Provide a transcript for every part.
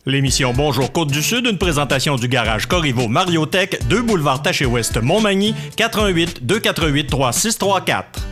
L'émission Bonjour Côte-du-Sud, une présentation du garage Corriveau Mariotech, 2 boulevard Taché-Ouest Montmagny, 418 248 3634.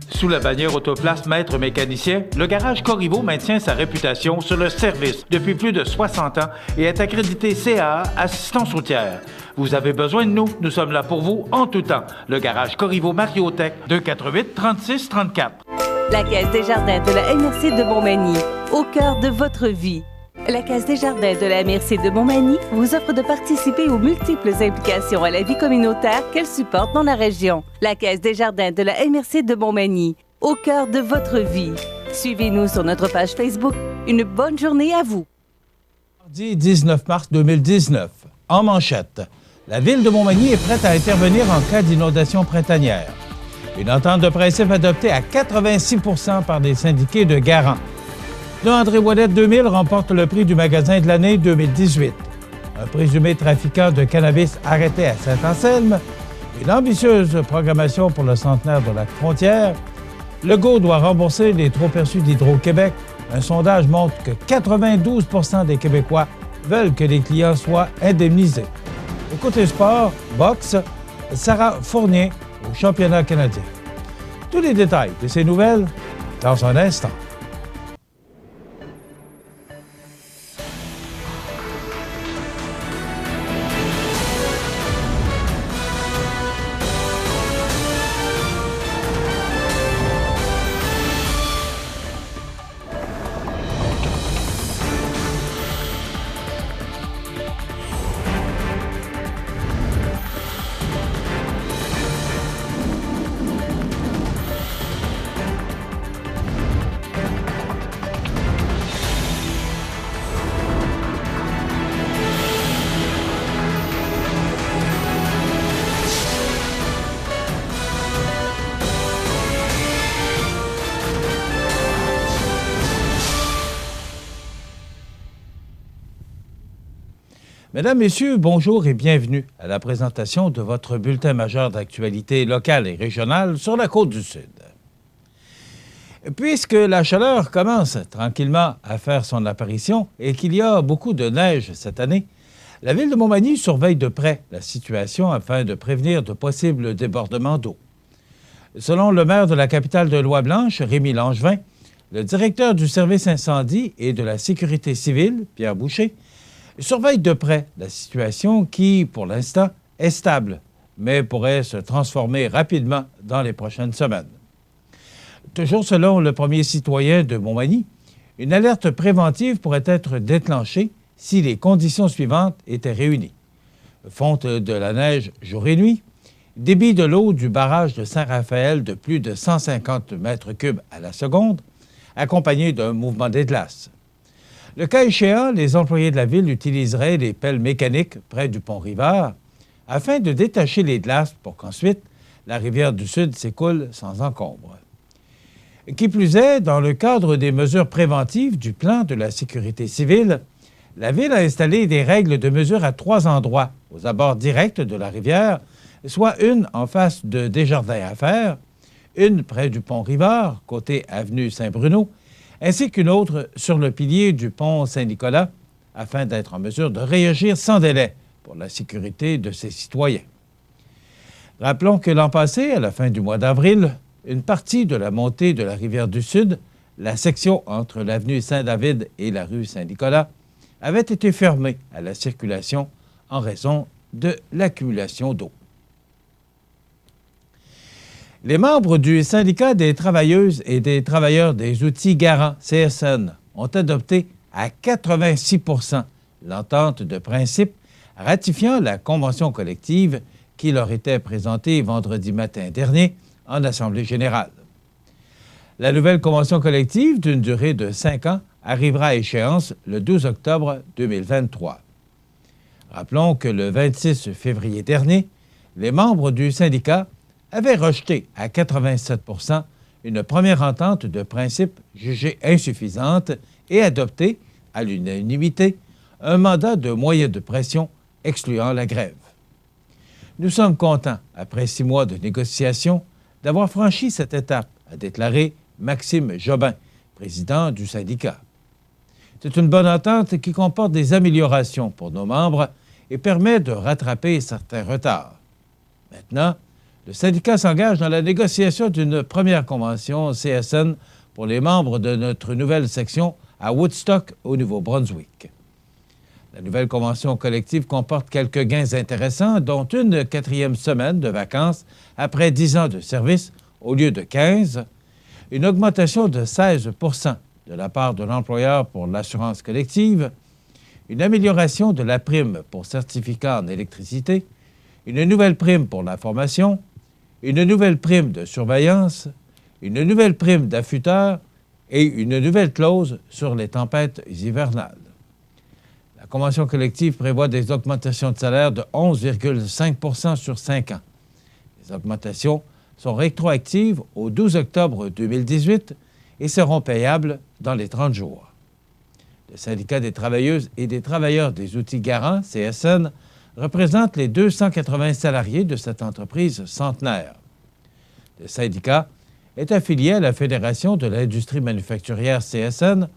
Sous la bannière Autoplace Maître Mécanicien, le garage Corriveau maintient sa réputation sur le service depuis plus de 60 ans et est accrédité CAA Assistance routière. Vous avez besoin de nous, nous sommes là pour vous en tout temps. Le garage Corriveau Mariotech, 248 36 34. La Caisse des Jardins de la MRC de Montmagny, au cœur de votre vie. La Caisse des Jardins de la MRC de Montmagny vous offre de participer aux multiples implications à la vie communautaire qu'elle supporte dans la région. La Caisse des Jardins de la MRC de Montmagny, au cœur de votre vie. Suivez-nous sur notre page Facebook. Une bonne journée à vous. Mardi 19 mars 2019, en manchette, la Ville de Montmagny est prête à intervenir en cas d'inondation printanière. Une entente de principe adoptée à 86 % par des syndiqués de garants. Le André Ouellette 2000 remporte le prix du magasin de l'année 2018. Un présumé trafiquant de cannabis arrêté à Saint-Anselme. Une ambitieuse programmation pour le centenaire de Lac-Frontière. Legault doit rembourser les trop-perçus d'Hydro-Québec. Un sondage montre que 92 % des Québécois veulent que les clients soient indemnisés. Au côté sport, boxe, Sarah Fournier au championnat canadien. Tous les détails de ces nouvelles dans un instant. Mesdames, Messieurs, bonjour et bienvenue à la présentation de votre bulletin majeur d'actualité locale et régionale sur la Côte-du-Sud. Puisque la chaleur commence tranquillement à faire son apparition et qu'il y a beaucoup de neige cette année, la Ville de Montmagny surveille de près la situation afin de prévenir de possibles débordements d'eau. Selon le maire de la capitale de Loy-Blanche, Rémi Langevin, le directeur du service incendie et de la sécurité civile, Pierre Boucher, surveille de près la situation qui, pour l'instant, est stable, mais pourrait se transformer rapidement dans les prochaines semaines. Toujours selon le premier citoyen de Montmagny, une alerte préventive pourrait être déclenchée si les conditions suivantes étaient réunies. Fonte de la neige jour et nuit, débit de l'eau du barrage de Saint-Raphaël de plus de 150 mètres cubes à la seconde, accompagné d'un mouvement des glaces. Le cas échéant, les employés de la ville utiliseraient des pelles mécaniques près du pont Rivard afin de détacher les glaces pour qu'ensuite la rivière du Sud s'écoule sans encombre. Qui plus est, dans le cadre des mesures préventives du plan de la sécurité civile, la ville a installé des règles de mesure à 3 endroits aux abords directs de la rivière, soit une en face de Desjardins-Affaires, une près du pont Rivard, côté avenue Saint-Bruno, ainsi qu'une autre sur le pilier du pont Saint-Nicolas, afin d'être en mesure de réagir sans délai pour la sécurité de ses citoyens. Rappelons que l'an passé, à la fin du mois d'avril, une partie de la montée de la rivière du Sud, la section entre l'avenue Saint-David et la rue Saint-Nicolas, avait été fermée à la circulation en raison de l'accumulation d'eau. Les membres du syndicat des travailleuses et des travailleurs des outils garants, CSN, ont adopté à 86 % l'entente de principe ratifiant la convention collective qui leur était présentée vendredi matin dernier en Assemblée générale. La nouvelle convention collective, d'une durée de 5 ans, arrivera à échéance le 12 octobre 2023. Rappelons que le 26 février dernier, les membres du syndicat avaient rejeté à 87 % une première entente de principe jugée insuffisante et adopté, à l'unanimité, un mandat de moyens de pression excluant la grève. Nous sommes contents, après 6 mois de négociations, d'avoir franchi cette étape, a déclaré Maxime Jobin, président du syndicat. C'est une bonne entente qui comporte des améliorations pour nos membres et permet de rattraper certains retards. Maintenant, le syndicat s'engage dans la négociation d'une première convention CSN pour les membres de notre nouvelle section à Woodstock, au Nouveau-Brunswick. La nouvelle convention collective comporte quelques gains intéressants, dont une 4e semaine de vacances après 10 ans de service au lieu de 15, une augmentation de 16 % de la part de l'employeur pour l'assurance collective, une amélioration de la prime pour certificat en électricité, une nouvelle prime pour la formation, une nouvelle prime de surveillance, une nouvelle prime d'affûteur et une nouvelle clause sur les tempêtes hivernales. La convention collective prévoit des augmentations de salaire de 11,5 % sur 5 ans. Les augmentations sont rétroactives au 12 octobre 2018 et seront payables dans les 30 jours. Le syndicat des travailleuses et des travailleurs des outils garants, CSN, représente les 280 salariés de cette entreprise centenaire. Le syndicat est affilié à la Fédération de l'industrie manufacturière CSN,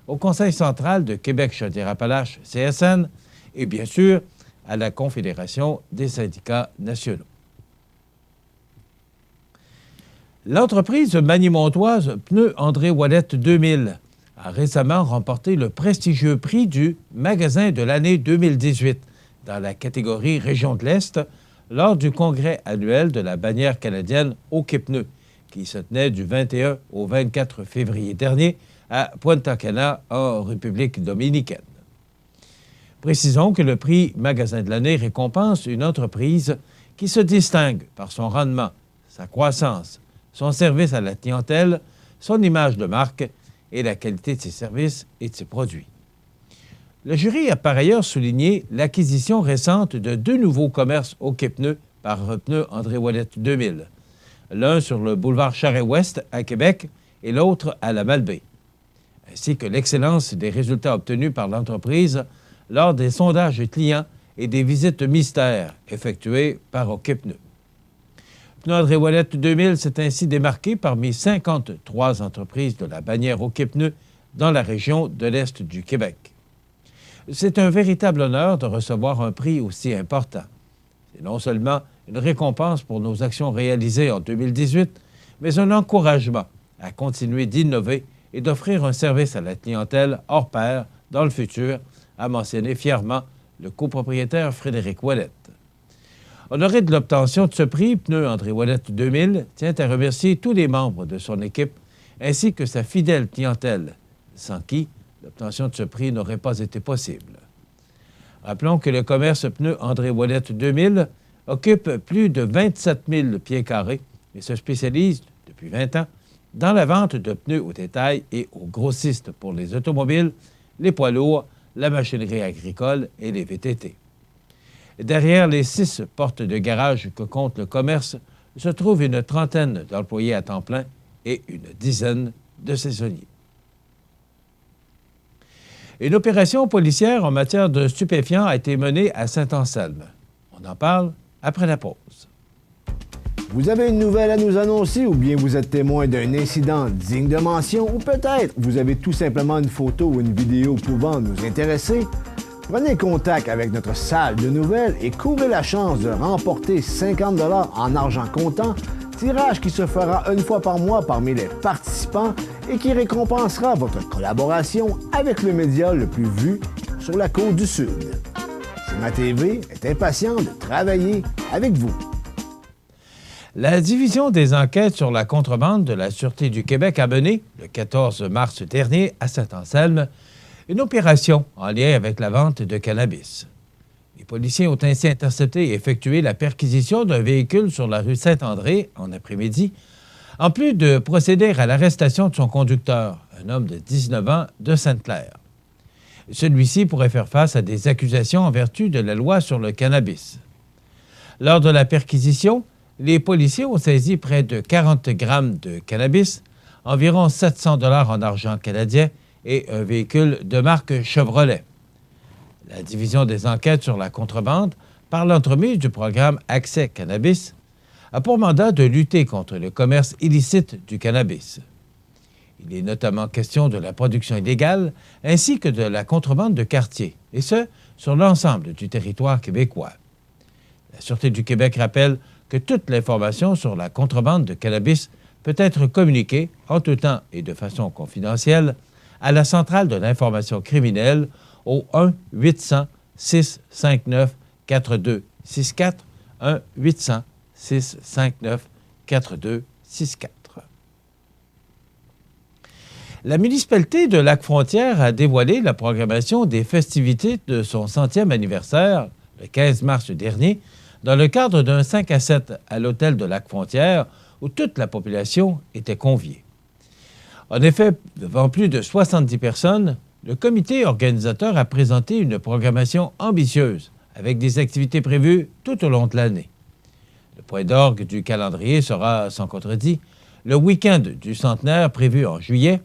au Conseil central de Québec-Chaudière-Appalaches CSN et bien sûr à la Confédération des syndicats nationaux. L'entreprise manimontoise Pneus André Ouellette 2000 a récemment remporté le prestigieux prix du Magasin de l'année 2018 dans la catégorie Région de l'Est lors du congrès annuel de la bannière canadienne Hockey Pneus, qui se tenait du 21 au 24 février dernier à Punta Cana, en République dominicaine. Précisons que le prix Magasin de l'année récompense une entreprise qui se distingue par son rendement, sa croissance, son service à la clientèle, son image de marque et la qualité de ses services et de ses produits. Le jury a par ailleurs souligné l'acquisition récente de 2 nouveaux commerces Hockey Pneus par Pneus André Ouellette 2000, l'un sur le boulevard Charest-Ouest à Québec et l'autre à la Malbaie, ainsi que l'excellence des résultats obtenus par l'entreprise lors des sondages clients et des visites mystères effectuées par Hockey Pneus. Pneus André Ouellette 2000 s'est ainsi démarqué parmi 53 entreprises de la bannière Hockey Pneus dans la région de l'Est du Québec. C'est un véritable honneur de recevoir un prix aussi important. C'est non seulement une récompense pour nos actions réalisées en 2018, mais un encouragement à continuer d'innover et d'offrir un service à la clientèle hors pair dans le futur, a mentionné fièrement le copropriétaire Frédéric Ouellette. Honoré de l'obtention de ce prix, Pneus André Ouellette 2000 tient à remercier tous les membres de son équipe ainsi que sa fidèle clientèle, sans qui l'obtention de ce prix n'aurait pas été possible. Rappelons que le commerce Pneus André Ouellette 2000 occupe plus de 27 000 pieds carrés et se spécialise, depuis 20 ans, dans la vente de pneus au détail et aux grossistes pour les automobiles, les poids lourds, la machinerie agricole et les VTT. Derrière les 6 portes de garage que compte le commerce se trouve une trentaine d'employés à temps plein et une dizaine de saisonniers. Une opération policière en matière de stupéfiants a été menée à Saint-Anselme. On en parle après la pause. Vous avez une nouvelle à nous annoncer ou bien vous êtes témoin d'un incident digne de mention ou peut-être vous avez tout simplement une photo ou une vidéo pouvant nous intéresser? Prenez contact avec notre salle de nouvelles et courez la chance de remporter 50 $ en argent comptant, tirage qui se fera une fois par mois parmi les participants et qui récompensera votre collaboration avec le média le plus vu sur la côte du Sud. CIMA TV est impatient de travailler avec vous. La Division des enquêtes sur la contrebande de la Sûreté du Québec a mené, le 14 mars dernier, à Saint-Anselme, une opération en lien avec la vente de cannabis. Les policiers ont ainsi intercepté et effectué la perquisition d'un véhicule sur la rue Saint-André en après-midi, en plus de procéder à l'arrestation de son conducteur, un homme de 19 ans de Sainte-Claire. Celui-ci pourrait faire face à des accusations en vertu de la loi sur le cannabis. Lors de la perquisition, les policiers ont saisi près de 40 grammes de cannabis, environ 700 $ en argent canadien et un véhicule de marque Chevrolet. La Division des enquêtes sur la contrebande, par l'entremise du programme Accès Cannabis, a pour mandat de lutter contre le commerce illicite du cannabis. Il est notamment question de la production illégale ainsi que de la contrebande de quartier, et ce, sur l'ensemble du territoire québécois. La Sûreté du Québec rappelle que toute l'information sur la contrebande de cannabis peut être communiquée en tout temps et de façon confidentielle à la Centrale de l'information criminelle au 1-800-659-4264, 1-800-659-4264. La municipalité de Lac-Frontière a dévoilé la programmation des festivités de son 100e anniversaire, le 15 mars dernier, dans le cadre d'un 5 à 7 à l'hôtel de Lac-Frontière, où toute la population était conviée. En effet, devant plus de 70 personnes, le comité organisateur a présenté une programmation ambitieuse, avec des activités prévues tout au long de l'année. Le point d'orgue du calendrier sera, sans contredit, le week-end du centenaire prévu en juillet,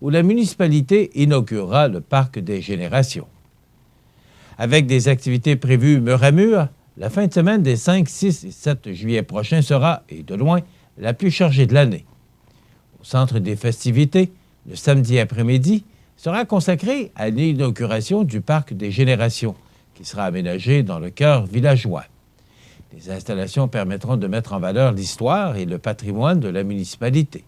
où la municipalité inaugurera le Parc des Générations. Avec des activités prévues mur à mur, la fin de semaine des 5, 6 et 7 juillet prochains sera, et de loin, la plus chargée de l'année. Au centre des festivités, le samedi après-midi, sera consacré à l'inauguration du Parc des Générations, qui sera aménagé dans le cœur villageois. Les installations permettront de mettre en valeur l'histoire et le patrimoine de la municipalité.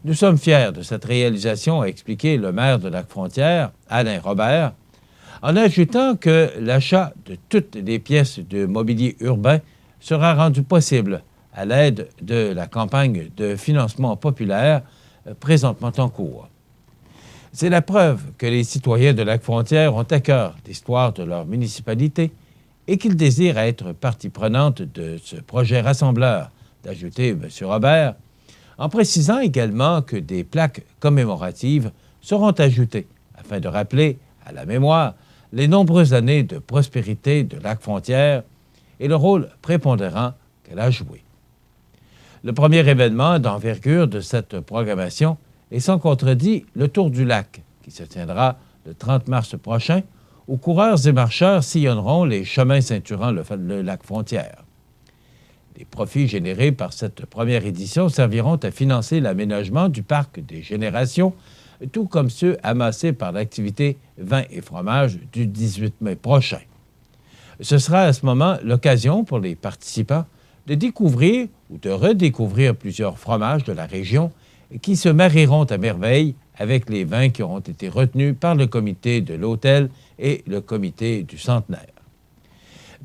Nous sommes fiers de cette réalisation, a expliqué le maire de Lac-Frontière, Alain Robert, en ajoutant que l'achat de toutes les pièces de mobilier urbain sera rendu possible à l'aide de la campagne de financement populaire présentement en cours. C'est la preuve que les citoyens de Lac-Frontière ont à cœur l'histoire de leur municipalité et qu'ils désirent être partie prenante de ce projet rassembleur, d'ajouter M. Robert, en précisant également que des plaques commémoratives seront ajoutées afin de rappeler à la mémoire les nombreuses années de prospérité de Lac-Frontière et le rôle prépondérant qu'elle a joué. Le premier événement d'envergure de cette programmation est sans contredit le Tour du Lac, qui se tiendra le 30 mars prochain, où coureurs et marcheurs sillonneront les chemins ceinturant le Lac-Frontière. Les profits générés par cette première édition serviront à financer l'aménagement du Parc des Générations, tout comme ceux amassés par l'activité Vin et fromage du 18 mai prochain. Ce sera à ce moment l'occasion pour les participants de découvrir ou de redécouvrir plusieurs fromages de la région qui se marieront à merveille avec les vins qui auront été retenus par le comité de l'hôtel et le comité du centenaire.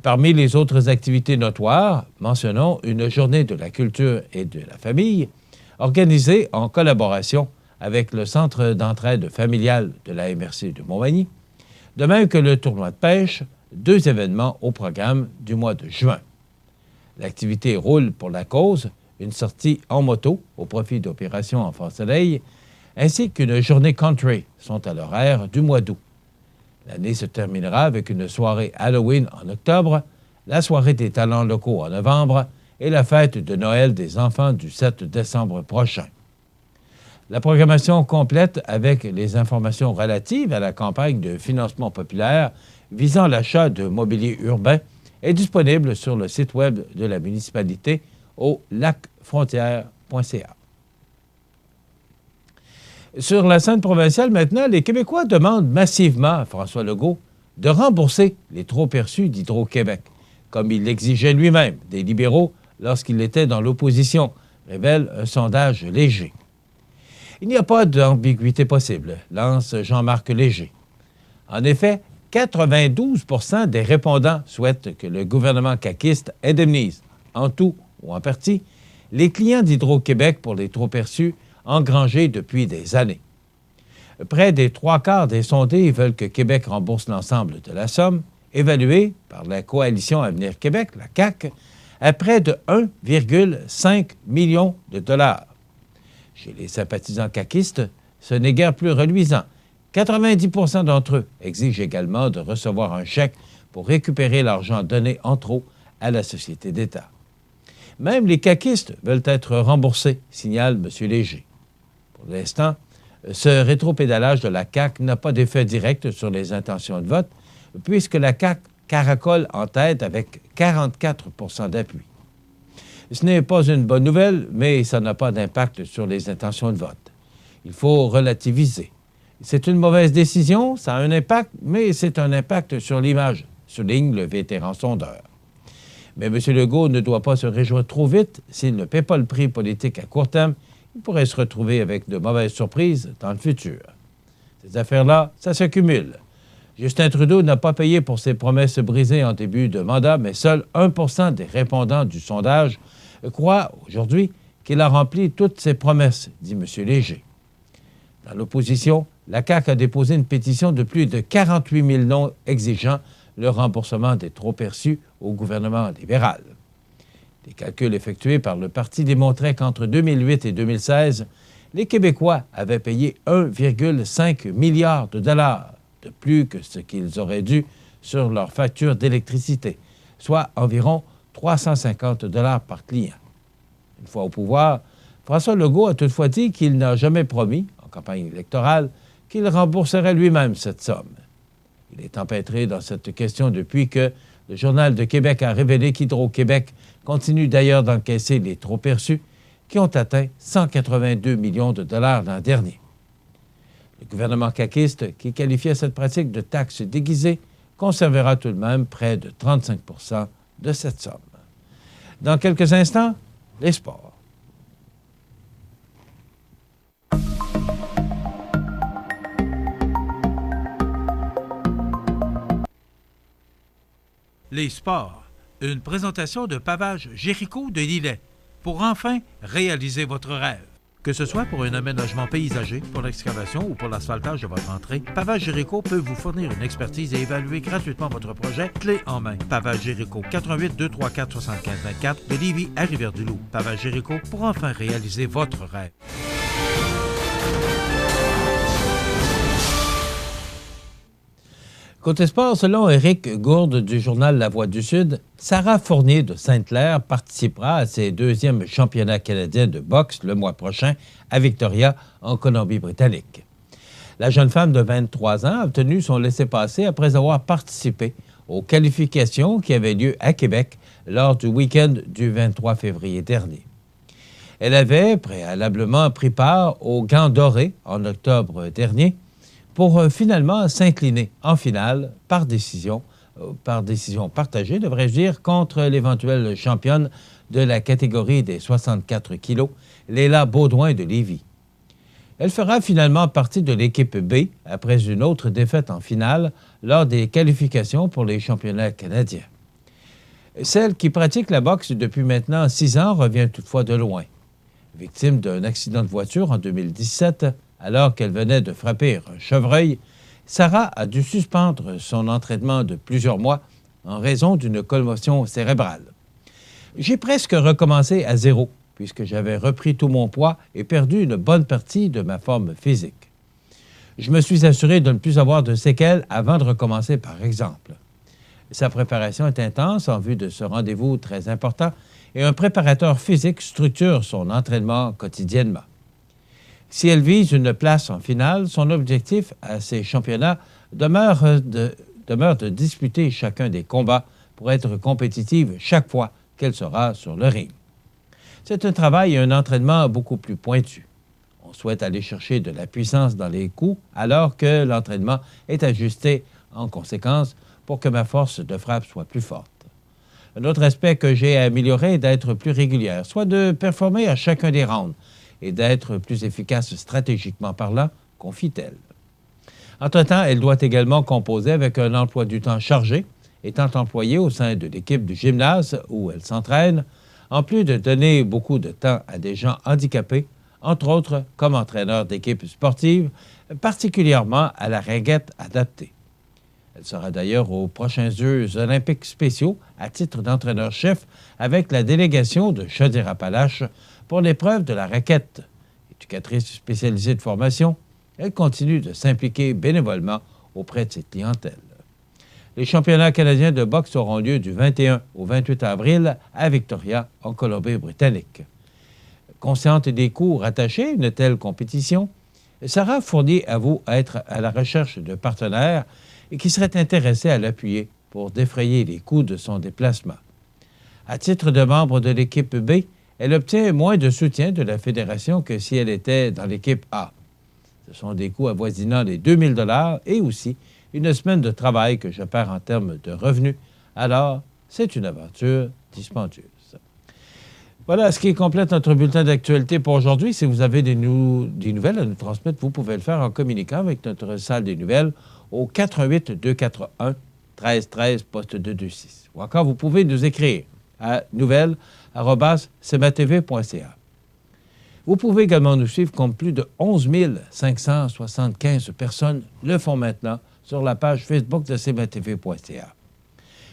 Parmi les autres activités notoires, mentionnons une journée de la culture et de la famille organisée en collaboration avec le Centre d'entraide familiale de la MRC de Montmagny, de même que le tournoi de pêche, 2 événements au programme du mois de juin. L'activité Roule pour la cause, une sortie en moto au profit d'Opération Enfant Soleil, ainsi qu'une journée country sont à l'horaire du mois d'août. L'année se terminera avec une soirée Halloween en octobre, la soirée des talents locaux en novembre et la fête de Noël des enfants du 7 décembre prochain. La programmation complète avec les informations relatives à la campagne de financement populaire visant l'achat de mobilier urbain est disponible sur le site web de la municipalité au lacfrontière.ca. Sur la scène provinciale maintenant, les Québécois demandent massivement à François Legault de rembourser les trop-perçus d'Hydro-Québec, comme il l'exigeait lui-même des libéraux lorsqu'il était dans l'opposition, révèle un sondage Léger. Il n'y a pas d'ambiguïté possible, lance Jean-Marc Léger. En effet, 92 % des répondants souhaitent que le gouvernement caquiste indemnise, en tout ou en partie, les clients d'Hydro-Québec pour les trop-perçus engrangés depuis des années. Près des 3/4 des sondés veulent que Québec rembourse l'ensemble de la somme, évaluée par la Coalition Avenir Québec, la CAQ, à près de 1,5 million de dollars. Chez les sympathisants caquistes, ce n'est guère plus reluisant. 90 % d'entre eux exigent également de recevoir un chèque pour récupérer l'argent donné en trop à la société d'État. Même les caquistes veulent être remboursés, signale M. Léger. Pour l'instant, ce rétropédalage de la CAQ n'a pas d'effet direct sur les intentions de vote, puisque la CAQ caracole en tête avec 44 % d'appui. Ce n'est pas une bonne nouvelle, mais ça n'a pas d'impact sur les intentions de vote. Il faut relativiser. C'est une mauvaise décision, ça a un impact, mais c'est un impact sur l'image, souligne le vétéran sondeur. Mais M. Legault ne doit pas se réjouir trop vite. S'il ne paie pas le prix politique à court terme, il pourrait se retrouver avec de mauvaises surprises dans le futur. Ces affaires-là, ça s'accumule. Justin Trudeau n'a pas payé pour ses promesses brisées en début de mandat, mais seul 1 % des répondants du sondage croient aujourd'hui qu'il a rempli toutes ses promesses, dit M. Léger. Dans l'opposition, la CAQ a déposé une pétition de plus de 48 000 noms exigeant le remboursement des trop-perçus au gouvernement libéral. Les calculs effectués par le parti démontraient qu'entre 2008 et 2016, les Québécois avaient payé 1,5 milliard de dollars de plus que ce qu'ils auraient dû sur leur facture d'électricité, soit environ 350 dollars par client. Une fois au pouvoir, François Legault a toutefois dit qu'il n'a jamais promis, en campagne électorale, qu'il rembourserait lui-même cette somme. Il est empêtré dans cette question depuis que le Journal de Québec a révélé qu'Hydro-Québec continue d'ailleurs d'encaisser les trop-perçus qui ont atteint 182 millions de dollars l'an dernier. Le gouvernement caquiste, qui qualifiait cette pratique de taxe déguisée, conservera tout de même près de 35 % de cette somme. Dans quelques instants, les sports. Les sports, une présentation de Pavage Jéricho de Lillet, pour enfin réaliser votre rêve. Que ce soit pour un aménagement paysager, pour l'excavation ou pour l'asphaltage de votre entrée, Pavage Jéricho peut vous fournir une expertise et évaluer gratuitement votre projet clé en main. Pavage Jéricho, 88 234 75 24 de Lévis à Rivière-du-Loup. Pavage Jéricho pour enfin réaliser votre rêve. Côté sport, selon Éric Gourde du journal La Voix du Sud, Sarah Fournier de Sainte-Claire participera à ses 2e championnats canadiens de boxe le mois prochain à Victoria, en Colombie-Britannique. La jeune femme de 23 ans a obtenu son laissez-passer après avoir participé aux qualifications qui avaient lieu à Québec lors du week-end du 23 février dernier. Elle avait préalablement pris part aux Gants dorés en octobre dernier, pour finalement s'incliner en finale par décision partagée, devrais-je dire, contre l'éventuelle championne de la catégorie des 64 kilos, Léla Baudouin de Lévis. Elle fera finalement partie de l'équipe B après une autre défaite en finale lors des qualifications pour les championnats canadiens. Celle qui pratique la boxe depuis maintenant 6 ans revient toutefois de loin. Victime d'un accident de voiture en 2017, alors qu'elle venait de frapper un chevreuil, Sarah a dû suspendre son entraînement de plusieurs mois en raison d'une commotion cérébrale. J'ai presque recommencé à zéro, puisque j'avais repris tout mon poids et perdu une bonne partie de ma forme physique. Je me suis assuré de ne plus avoir de séquelles avant de recommencer, par exemple. Sa préparation est intense en vue de ce rendez-vous très important et un préparateur physique structure son entraînement quotidiennement. Si elle vise une place en finale, son objectif à ces championnats demeure de disputer chacun des combats pour être compétitive chaque fois qu'elle sera sur le ring. C'est un travail et un entraînement beaucoup plus pointu. On souhaite aller chercher de la puissance dans les coups alors que l'entraînement est ajusté en conséquence pour que ma force de frappe soit plus forte. Un autre aspect que j'ai amélioré est d'être plus régulière, soit de performer à chacun des rounds, et d'être plus efficace stratégiquement parlant, confie-t-elle. Entre-temps, elle doit également composer avec un emploi du temps chargé, étant employée au sein de l'équipe du gymnase où elle s'entraîne, en plus de donner beaucoup de temps à des gens handicapés, entre autres comme entraîneur d'équipes sportives, particulièrement à la raquette adaptée. Elle sera d'ailleurs aux prochains Jeux olympiques spéciaux à titre d'entraîneur-chef avec la délégation de Chaudière-Appalaches pour l'épreuve de la raquette. Éducatrice spécialisée de formation, elle continue de s'impliquer bénévolement auprès de cette clientèle. Les championnats canadiens de boxe auront lieu du 21 au 28 avril à Victoria, en Colombie-Britannique. Consciente des coûts rattachés à une telle compétition, Sarah Fournier avoue être à la recherche de partenaires et qui seraient intéressés à l'appuyer pour défrayer les coûts de son déplacement. À titre de membre de l'équipe B, elle obtient moins de soutien de la Fédération que si elle était dans l'équipe A. Ce sont des coûts avoisinant les 2 000 $ et aussi une semaine de travail que je perds en termes de revenus. Alors, c'est une aventure dispendieuse. Voilà ce qui complète notre bulletin d'actualité pour aujourd'hui. Si vous avez des nouvelles à nous transmettre, vous pouvez le faire en communiquant avec notre salle des nouvelles au 418-241-1313, poste 226. Ou encore, vous pouvez nous écrire à nouvelles@cmatv.ca. Vous pouvez également nous suivre comme plus de 11 575 personnes le font maintenant sur la page Facebook de cmatv.ca.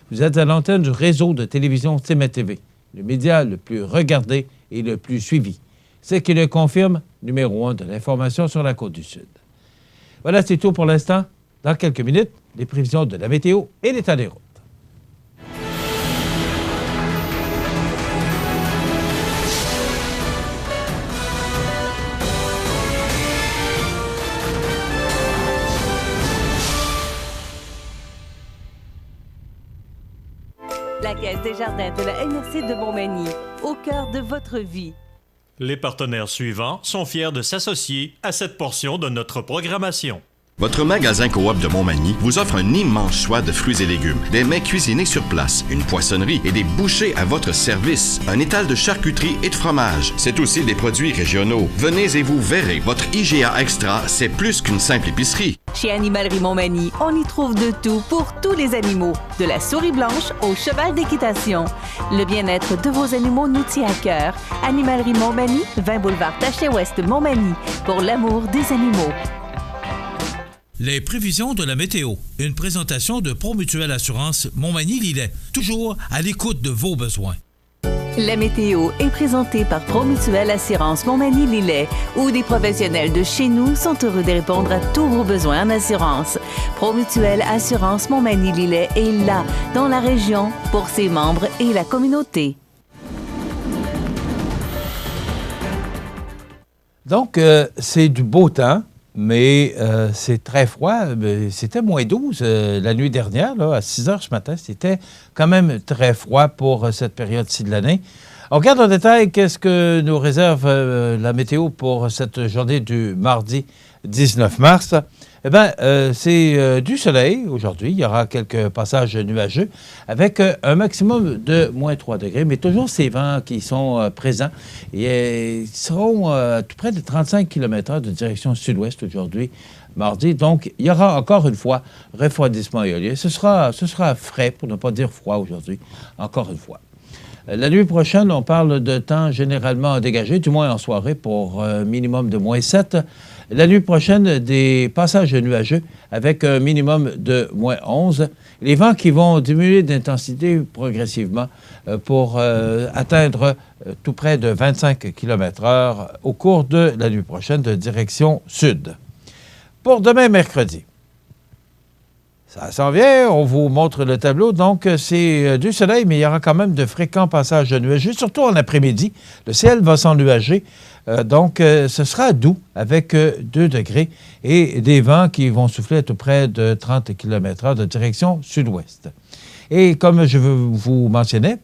Vous êtes à l'antenne du réseau de télévision CMA-TV, le média le plus regardé et le plus suivi. C'est qui le confirme, numéro 1 de l'information sur la Côte-du-Sud. Voilà, c'est tout pour l'instant. Dans quelques minutes, les prévisions de la météo et l'état des routes. La Caisse des jardins de la MRC de Montmagny, au cœur de votre vie. Les partenaires suivants sont fiers de s'associer à cette portion de notre programmation. Votre magasin Coop de Montmagny vous offre un immense choix de fruits et légumes, des mets cuisinés sur place, une poissonnerie et des bouchers à votre service, un étal de charcuterie et de fromage. C'est aussi des produits régionaux. Venez et vous verrez, votre IGA Extra, c'est plus qu'une simple épicerie. Chez Animalerie Montmagny, on y trouve de tout pour tous les animaux, de la souris blanche au cheval d'équitation. Le bien-être de vos animaux nous tient à cœur. Animalerie Montmagny, 20 boulevard Taché-Ouest Montmagny, pour l'amour des animaux. Les prévisions de la météo. Une présentation de Promutuelle Assurance Montmagny-Lillet. Toujours à l'écoute de vos besoins. La météo est présentée par Promutuelle Assurance Montmagny-Lillet, où des professionnels de chez nous sont heureux de répondre à tous vos besoins en assurance. Promutuelle Assurance Montmagny-Lillet est là, dans la région, pour ses membres et la communauté. Donc, c'est du beau temps. Mais c'est très froid. C'était moins 12 la nuit dernière, là, à 6 heures ce matin. C'était quand même très froid pour cette période-ci de l'année. On regarde en détail qu'est-ce que nous réserve la météo pour cette journée du mardi 19 mars. Eh bien, c'est du soleil aujourd'hui. Il y aura quelques passages nuageux avec un maximum de moins 3 degrés, mais toujours ces vents qui sont présents. Et ils seront à tout près de 35 km/h de direction sud-ouest aujourd'hui, mardi. Donc, il y aura encore une fois refroidissement éolien. Ce sera frais, pour ne pas dire froid aujourd'hui, encore une fois. La nuit prochaine, on parle de temps généralement dégagé, du moins en soirée, pour un minimum de moins 7. La nuit prochaine, des passages nuageux avec un minimum de moins 11. Les vents qui vont diminuer d'intensité progressivement pour atteindre tout près de 25 km/h au cours de la nuit prochaine de direction sud. Pour demain, mercredi, ça s'en vient, on vous montre le tableau. Donc, c'est du soleil, mais il y aura quand même de fréquents passages nuageux, surtout en après-midi. Le ciel va s'ennuager. Donc, ce sera doux avec 2 degrés et des vents qui vont souffler à tout près de 30 km/h de direction sud-ouest. Et comme je vous mentionnais,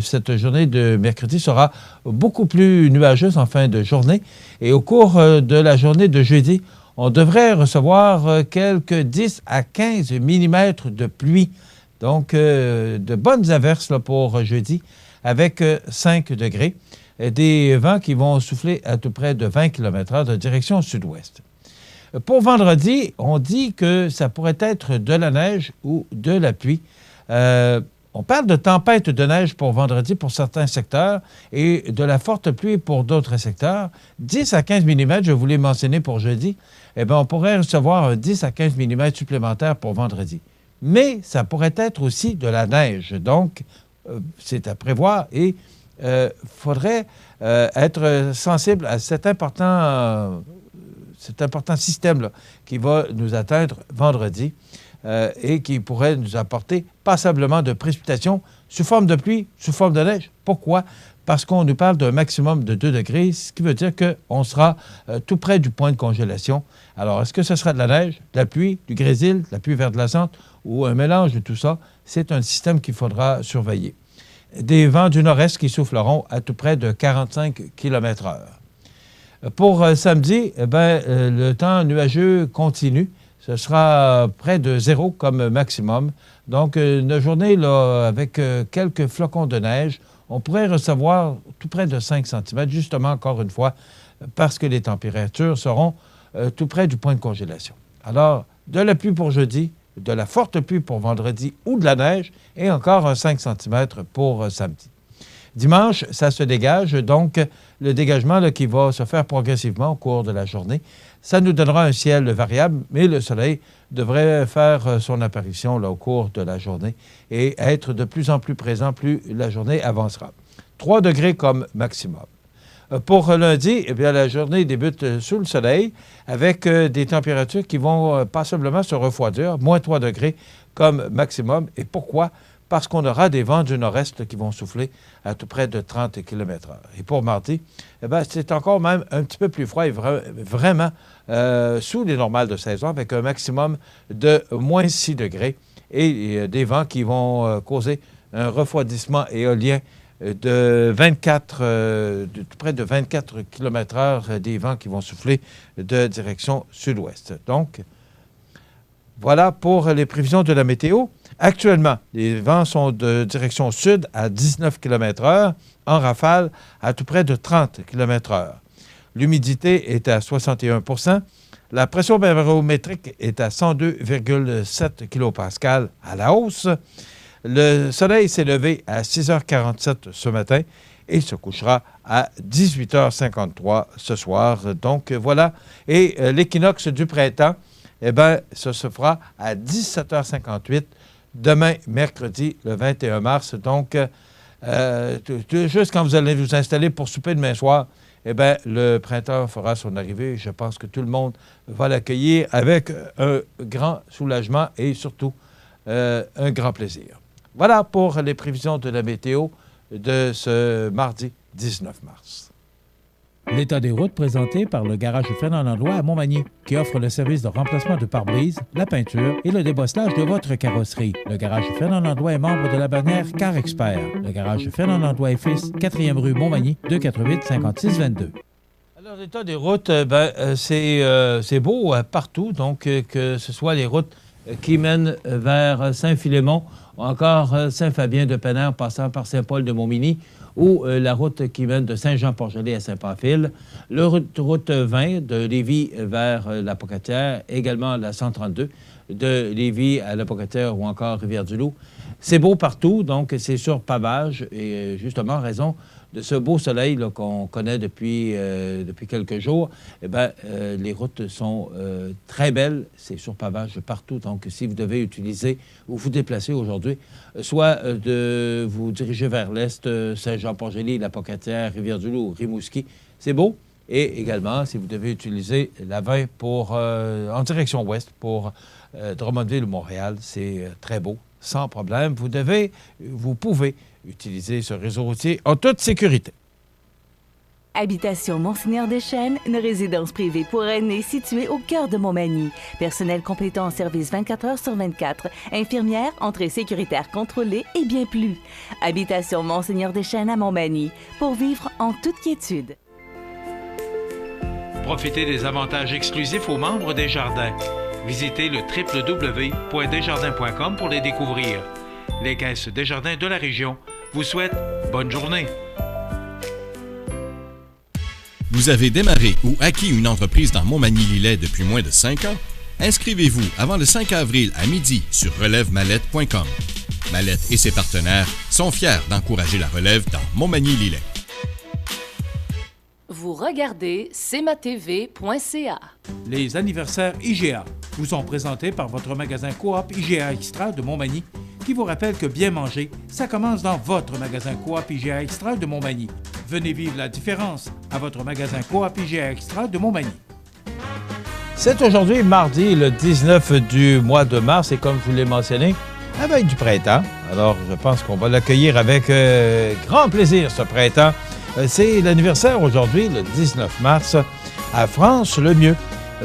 cette journée de mercredi sera beaucoup plus nuageuse en fin de journée. Et au cours de la journée de jeudi, on devrait recevoir quelques 10 à 15 mm de pluie. Donc, de bonnes averses là, pour jeudi avec 5 degrés. Des vents qui vont souffler à tout près de 20 km/h de direction sud-ouest. Pour vendredi, on dit que ça pourrait être de la neige ou de la pluie. On parle de tempête de neige pour vendredi pour certains secteurs et de la forte pluie pour d'autres secteurs. 10 à 15 mm, je voulais mentionner pour jeudi. Eh bien, on pourrait recevoir 10 à 15 mm supplémentaires pour vendredi. Mais ça pourrait être aussi de la neige. Donc, c'est à prévoir et faudrait être sensible à cet important système là, qui va nous atteindre vendredi et qui pourrait nous apporter passablement de précipitations sous forme de pluie, sous forme de neige. Pourquoi? Parce qu'on nous parle d'un maximum de 2 degrés, ce qui veut dire qu'on sera tout près du point de congélation. Alors, est-ce que ce sera de la neige, de la pluie, du grésil, de la pluie verglaçante ou un mélange de tout ça? C'est un système qu'il faudra surveiller. Des vents du nord-est qui souffleront à tout près de 45 km/h. Pour samedi, le temps nuageux continue. Ce sera près de 0 comme maximum. Donc, une journée là, avec quelques flocons de neige. On pourrait recevoir tout près de 5 cm, justement, encore une fois, parce que les températures seront tout près du point de congélation. Alors, de la pluie pour jeudi, de la forte pluie pour vendredi ou de la neige, et encore un 5 cm pour samedi. Dimanche, ça se dégage, donc le dégagement là, qui va se faire progressivement au cours de la journée. Ça nous donnera un ciel variable, mais le soleil devrait faire son apparition là, au cours de la journée et être de plus en plus présent plus la journée avancera. 3 degrés comme maximum. Pour lundi, eh bien, la journée débute sous le soleil avec des températures qui vont passablement se refroidir, moins 3 degrés comme maximum. Et pourquoi? Parce qu'on aura des vents du nord-est qui vont souffler à tout près de 30 km/h. Et pour mardi, eh bien, c'est encore même un petit peu plus froid et vraiment sous les normales de saison avec un maximum de moins 6 degrés et des vents qui vont causer un refroidissement éolien de près de 24 km/h des vents qui vont souffler de direction sud-ouest. Donc, voilà pour les prévisions de la météo. Actuellement, les vents sont de direction sud à 19 km/h, en rafale à tout près de 30 km/h. L'humidité est à 61 %. La pression barométrique est à 102,7 kPa à la hausse. Le soleil s'est levé à 6h47 ce matin et se couchera à 18h53 ce soir. Donc, voilà. Et l'équinoxe du printemps, eh bien, ça se fera à 17h58 demain, mercredi, le 21 mars. Donc, juste quand vous allez vous installer pour souper demain soir, eh bien, le printemps fera son arrivée. Je pense que tout le monde va l'accueillir avec un grand soulagement et surtout un grand plaisir. Voilà pour les prévisions de la météo de ce mardi 19 mars. L'état des routes présenté par le garage Fernand Landlois à Montmagny, qui offre le service de remplacement de pare-brise, la peinture et le débosselage de votre carrosserie. Le garage Fernand Landlois est membre de la bannière Car Expert. Le garage Fernand Landlois et Fils, 4e rue Montmagny, 248-5622. Alors, l'état des routes, c'est beau partout, donc que ce soit les routes qui mènent vers Saint-Philémon ou encore Saint-Fabien-de-Penner en passant par Saint-Paul-de-Montmagny ou la route qui mène de Saint-Jean-Port-Gelée à Saint-Pamphile, la route 20 de Lévis vers la Pocatière, également la 132 de Lévis à la Pocatière ou encore Rivière-du-Loup. C'est beau partout, donc c'est sur pavage et justement en raison de ce beau soleil là, qu'on connaît depuis quelques jours, eh bien, les routes sont très belles. C'est sur pavage partout. Donc, si vous devez utiliser ou vous déplacer aujourd'hui, soit de vous diriger vers l'est, Saint-Jean-Port-Gelée, la Pocatière, Rivière-du-Loup, Rimouski, c'est beau. Et également, si vous devez utiliser la 20 en direction ouest pour Drummondville ou Montréal, c'est très beau, sans problème. Vous pouvez utiliser ce réseau routier en toute sécurité. Habitation Monseigneur Deschênes, une résidence privée pour aînés située au cœur de Montmagny. Personnel complétant en service 24 heures sur 24. Infirmière, entrée sécuritaire contrôlée et bien plus. Habitation Monseigneur Deschênes à Montmagny, pour vivre en toute quiétude. Profitez des avantages exclusifs aux membres des Jardins. Visitez le www.desjardins.com pour les découvrir. Les caisses Desjardins de la région vous souhaitent bonne journée. Vous avez démarré ou acquis une entreprise dans Montmagny-Lillet depuis moins de 5 ans? Inscrivez-vous avant le 5 avril à midi sur relèvemallette.com. Mallette et ses partenaires sont fiers d'encourager la relève dans Montmagny-Lillet. Vous regardez cmatv.ca. Les anniversaires IGA vous sont présentés par votre magasin Coop IGA Extra de Montmagny, qui vous rappelle que bien manger, ça commence dans votre magasin Coop IGA Extra de Montmagny. Venez vivre la différence à votre magasin Coop IGA Extra de Montmagny. C'est aujourd'hui mardi, le 19 du mois de mars, et comme je vous l'ai mentionné, la veille du printemps. Alors, je pense qu'on va l'accueillir avec grand plaisir, ce printemps. C'est l'anniversaire aujourd'hui, le 19 mars, à France Lemieux.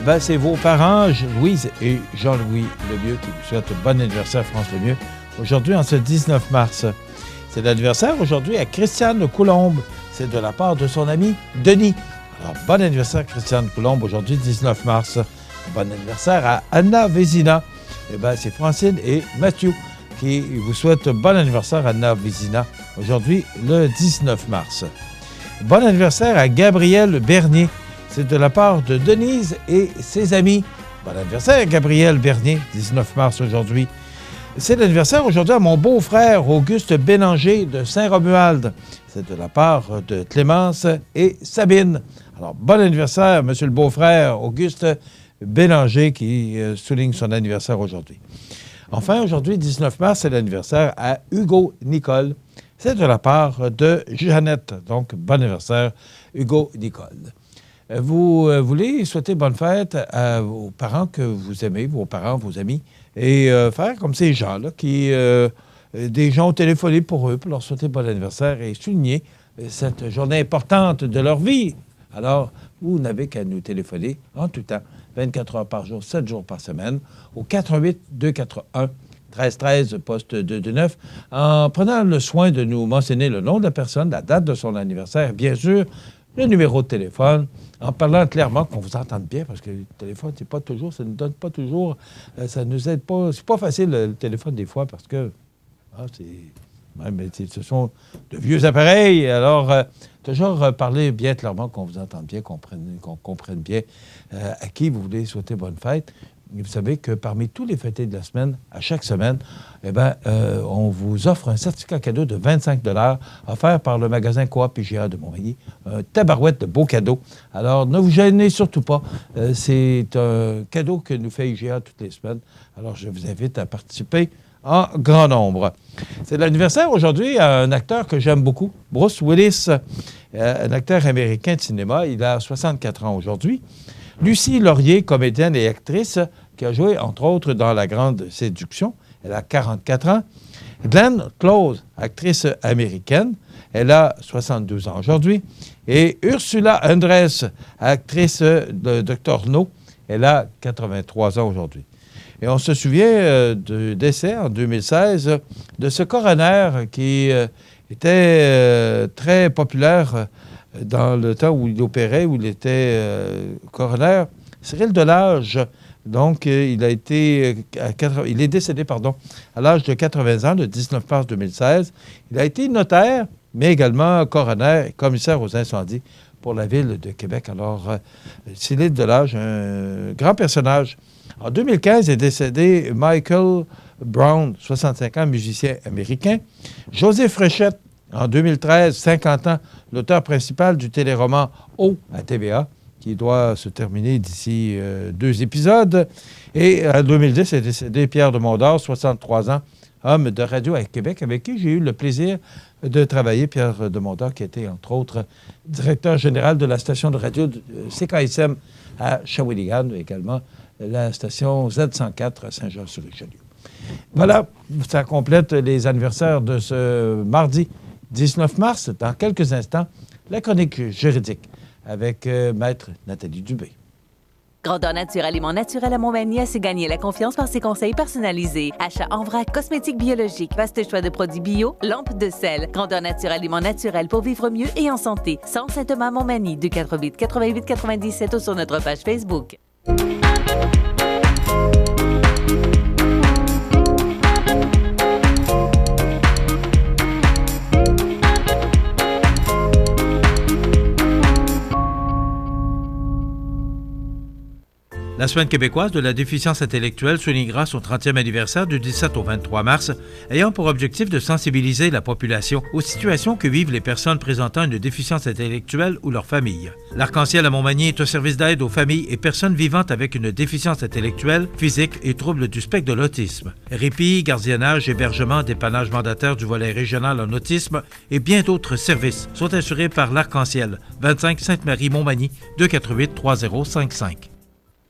Ben, c'est vos parents, Louise et Jean-Louis Lemieux, qui vous souhaitent bon anniversaire, France Lemieux, aujourd'hui, en ce 19 mars. C'est l'anniversaire aujourd'hui à Christiane Coulombe. C'est de la part de son ami Denis. Alors, bon anniversaire, Christiane Coulombe, aujourd'hui, 19 mars. Bon anniversaire à Anna Vézina. Eh bien, c'est Francine et Mathieu qui vous souhaitent bon anniversaire, Anna Vézina, aujourd'hui, le 19 mars. Bon anniversaire à Gabriel Bernier. C'est de la part de Denise et ses amis. Bon anniversaire, Gabriel Bernier, 19 mars aujourd'hui. C'est l'anniversaire aujourd'hui à mon beau-frère Auguste Bélanger de Saint-Romuald. C'est de la part de Clémence et Sabine. Alors, bon anniversaire, monsieur le beau-frère Auguste Bélanger qui souligne son anniversaire aujourd'hui. Enfin, aujourd'hui, 19 mars, c'est l'anniversaire à Hugo Nicole. C'est de la part de Jeannette. Donc, bon anniversaire, Hugo Nicole. Vous voulez souhaiter bonne fête à vos parents que vous aimez, vos parents, vos amis, et faire comme ces gens-là qui... des gens ont téléphoné pour eux, pour leur souhaiter bon anniversaire et souligner cette journée importante de leur vie. Alors, vous n'avez qu'à nous téléphoner en tout temps, 24 heures par jour, 7 jours par semaine, au 88-241 1313, poste 229, en prenant le soin de nous mentionner le nom de la personne, la date de son anniversaire, bien sûr, le numéro de téléphone, en parlant clairement qu'on vous entende bien, parce que le téléphone, c'est pas toujours, ça ne nous donne pas toujours, ça nous aide pas. C'est pas facile, le téléphone, des fois, parce que ce sont de vieux appareils. Alors, toujours parler bien clairement, qu'on vous entende bien, qu'on comprenne bien à qui vous voulez souhaiter bonne fête. Et vous savez que parmi tous les fêtés de la semaine, à chaque semaine, on vous offre un certificat cadeau de 25 $ offert par le magasin Coop IGA de Montmagny. Un tabarouette de beaux cadeaux. Alors, ne vous gênez surtout pas. C'est un cadeau que nous fait IGA toutes les semaines. Alors, je vous invite à participer en grand nombre. C'est l'anniversaire aujourd'hui à un acteur que j'aime beaucoup, Bruce Willis, un acteur américain de cinéma. Il a 64 ans aujourd'hui. Lucie Laurier, comédienne et actrice, qui a joué, entre autres, dans La Grande Séduction. Elle a 44 ans. Glenn Close, actrice américaine. Elle a 72 ans aujourd'hui. Et Ursula Andress, actrice de Dr. No. Elle a 83 ans aujourd'hui. Et on se souvient du décès en 2016 de ce coroner qui était très populaire dans le temps où il opérait, où il était coroner, Cyril Delage. Donc, il est décédé, à l'âge de 80 ans, le 19 mars 2016. Il a été notaire, mais également coroner et commissaire aux incendies pour la ville de Québec. Alors, Cyril Delage, un grand personnage. En 2015 est décédé Michael Brown, 65 ans, musicien américain. José Fréchette, en 2013, 50 ans, l'auteur principal du téléroman O à TVA, qui doit se terminer d'ici 2 épisodes. Et en 2010 est décédé Pierre de Mondor, 63 ans, homme de radio à Québec, avec qui j'ai eu le plaisir de travailler. Pierre de Mondor, qui était, entre autres, directeur général de la station de radio CKSM à Shawinigan, également la station Z104 à Saint-Jean-sur-Richelieu. Voilà, ça complète les anniversaires de ce mardi 19 mars. Dans quelques instants, la chronique juridique avec Maître Nathalie Dubé. Grandeur Nature, aliment naturel à Montmagny a su gagner la confiance par ses conseils personnalisés. Achat en vrac, cosmétiques biologiques, vaste choix de produits bio, lampes de sel. Grandeur Nature, aliment naturel pour vivre mieux et en santé. Centre Saint-Thomas Montmagny, 248 88 97 ou sur notre page Facebook. La Semaine québécoise de la déficience intellectuelle soulignera son 30e anniversaire du 17 au 23 mars, ayant pour objectif de sensibiliser la population aux situations que vivent les personnes présentant une déficience intellectuelle ou leurs familles. L'Arc-en-Ciel à Montmagny est un service d'aide aux familles et personnes vivant avec une déficience intellectuelle, physique et troubles du spectre de l'autisme. Répit, gardiennage, hébergement, dépannage mandataire du volet régional en autisme et bien d'autres services sont assurés par l'Arc-en-Ciel, 25 Sainte-Marie-Montmagny, 248-3055.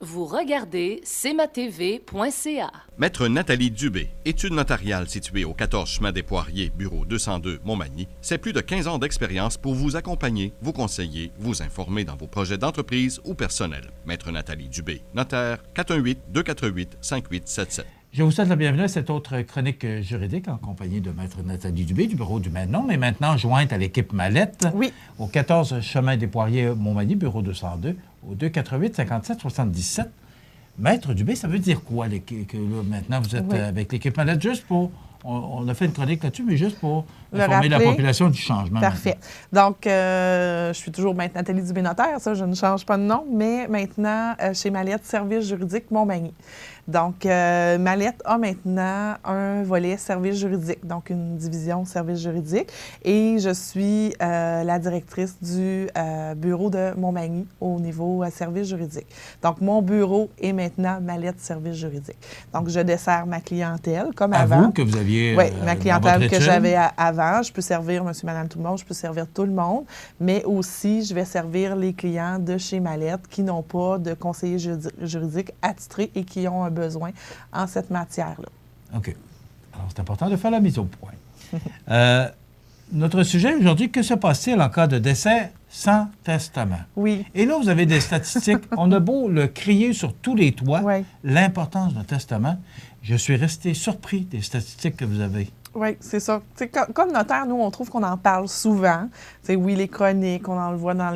Vous regardez cmatv.ca. Maître Nathalie Dubé, études notariales située au 14 chemin des Poiriers, bureau 202, Montmagny, c'est plus de 15 ans d'expérience pour vous accompagner, vous conseiller, vous informer dans vos projets d'entreprise ou personnels. Maître Nathalie Dubé, notaire, 418-248-5877. Je vous souhaite la bienvenue à cette autre chronique juridique en compagnie de Maître Nathalie Dubé du bureau du Manon, mais maintenant jointe à l'équipe Mallette au 14 chemin des Poiriers, Montmagny, bureau 202, au 248-57-77. Maître Dubé, ça veut dire quoi que là, maintenant vous êtes avec l'équipe Mallette? Juste pour... On a fait une chronique là-dessus, mais juste pour informer la population du changement. Parfait. Maintenant. Donc, je suis toujours Maître Nathalie Dubé notaire, ça, je ne change pas de nom, mais maintenant, chez Mallette Services juridiques Montmagny. Donc, Mallette a maintenant un volet service juridique, donc une division service juridique. Et je suis la directrice du bureau de Montmagny au niveau service juridique. Donc, mon bureau est maintenant Mallette Services juridiques. Donc, je desserre ma clientèle comme avant. Vous, que vous aviez oui, ma clientèle que j'avais avant. Je peux servir monsieur, madame, tout le monde. Je peux servir tout le monde. Mais aussi, je vais servir les clients de chez Mallette qui n'ont pas de conseiller juridique attitré et qui ont un besoin en cette matière-là. OK. Alors, c'est important de faire la mise au point. Notre sujet aujourd'hui, que se passe-t-il en cas de décès sans testament? Oui. Et là, vous avez des statistiques. On a beau le crier sur tous les toits, l'importance d'un testament. Je suis resté surpris des statistiques que vous avez. Oui, c'est ça. Comme notaire, nous, on trouve qu'on en parle souvent. Oui, les chroniques, on en le voit dans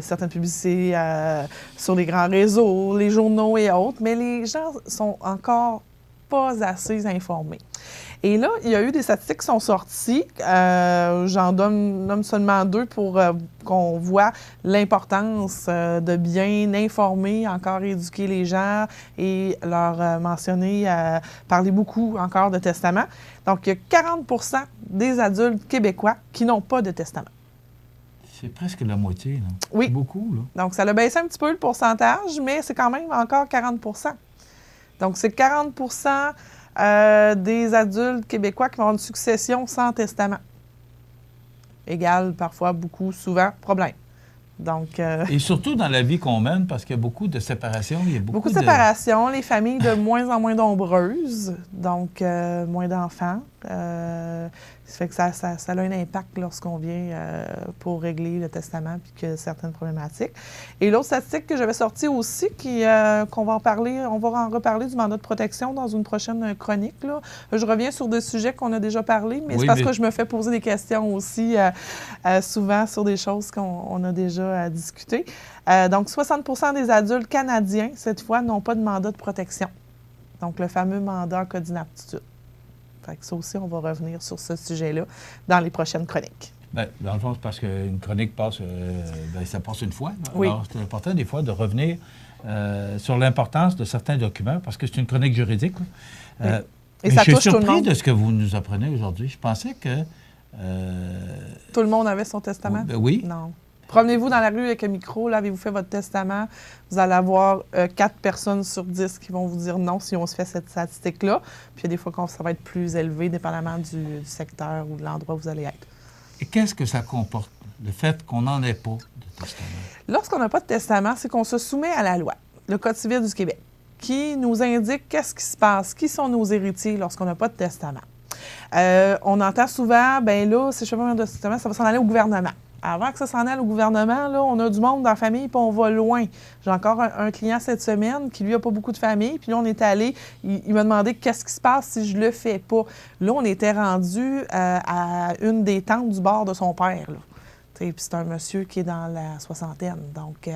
certaines publicités sur les grands réseaux, les journaux et autres, mais les gens sont encore pas assez informés. Et là, il y a eu des statistiques qui sont sorties. J'en nomme seulement 2 pour qu'on voit l'importance de bien informer, encore éduquer les gens et leur mentionner, parler beaucoup encore de testament. Donc, il y a 40 des adultes québécois qui n'ont pas de testament. C'est presque la moitié, là. Oui. C'est beaucoup, là. Donc, ça a baissé un petit peu le pourcentage, mais c'est quand même encore 40 Donc, c'est 40 des adultes québécois qui vont avoir une succession sans testament. Égale parfois, beaucoup, souvent, problème. Donc, et surtout dans la vie qu'on mène, parce qu'il y a beaucoup de séparations. Il y a beaucoup de séparations, les familles de moins en moins nombreuses, donc moins d'enfants. Ça fait que ça a un impact lorsqu'on vient pour régler le testament puis que certaines problématiques. Et l'autre statistique que j'avais sortie aussi, qu'on va en parler, on va en reparler du mandat de protection dans une prochaine chronique. Là. Je reviens sur des sujets qu'on a déjà parlé, mais c'est parce que je me fais poser des questions aussi souvent sur des choses qu'on a déjà discutées. Donc, 60 des adultes canadiens, cette fois, n'ont pas de mandat de protection. Donc, le fameux mandat en cas d'inaptitude. Fait que ça aussi, on va revenir sur ce sujet-là dans les prochaines chroniques. Bien, dans le fond, c'est parce qu'une chronique passe, ça passe une fois. Oui. Alors, c'est important, des fois, de revenir sur l'importance de certains documents, parce que c'est une chronique juridique. Oui. Et ça touche tout le monde. Je suis surpris de ce que vous nous apprenez aujourd'hui. Je pensais que... Tout le monde avait son testament? Oui. Non. Promenez-vous dans la rue avec un micro, là, avez-vous fait votre testament? Vous allez avoir 4 personnes sur 10 qui vont vous dire non si on se fait cette statistique-là. Puis il y a des fois que ça va être plus élevé, dépendamment du secteur ou de l'endroit où vous allez être. Et qu'est-ce que ça comporte, le fait qu'on n'en ait pas de testament? Lorsqu'on n'a pas de testament, c'est qu'on se soumet à la loi, le Code civil du Québec, qui nous indique qu'est-ce qui se passe, qui sont nos héritiers lorsqu'on n'a pas de testament. On entend souvent, bien là, si je fais pas de testament, ça va s'en aller au gouvernement. Avant que ça s'en aille au gouvernement, là, on a du monde dans la famille, puis on va loin. J'ai encore un client cette semaine qui, lui, n'a pas beaucoup de famille, puis là, on est allé, il m'a demandé qu'est-ce qui se passe si je le fais pas. Là, on était rendu à une des tantes du bord de son père, là. Puis c'est un monsieur qui est dans la soixantaine. Donc,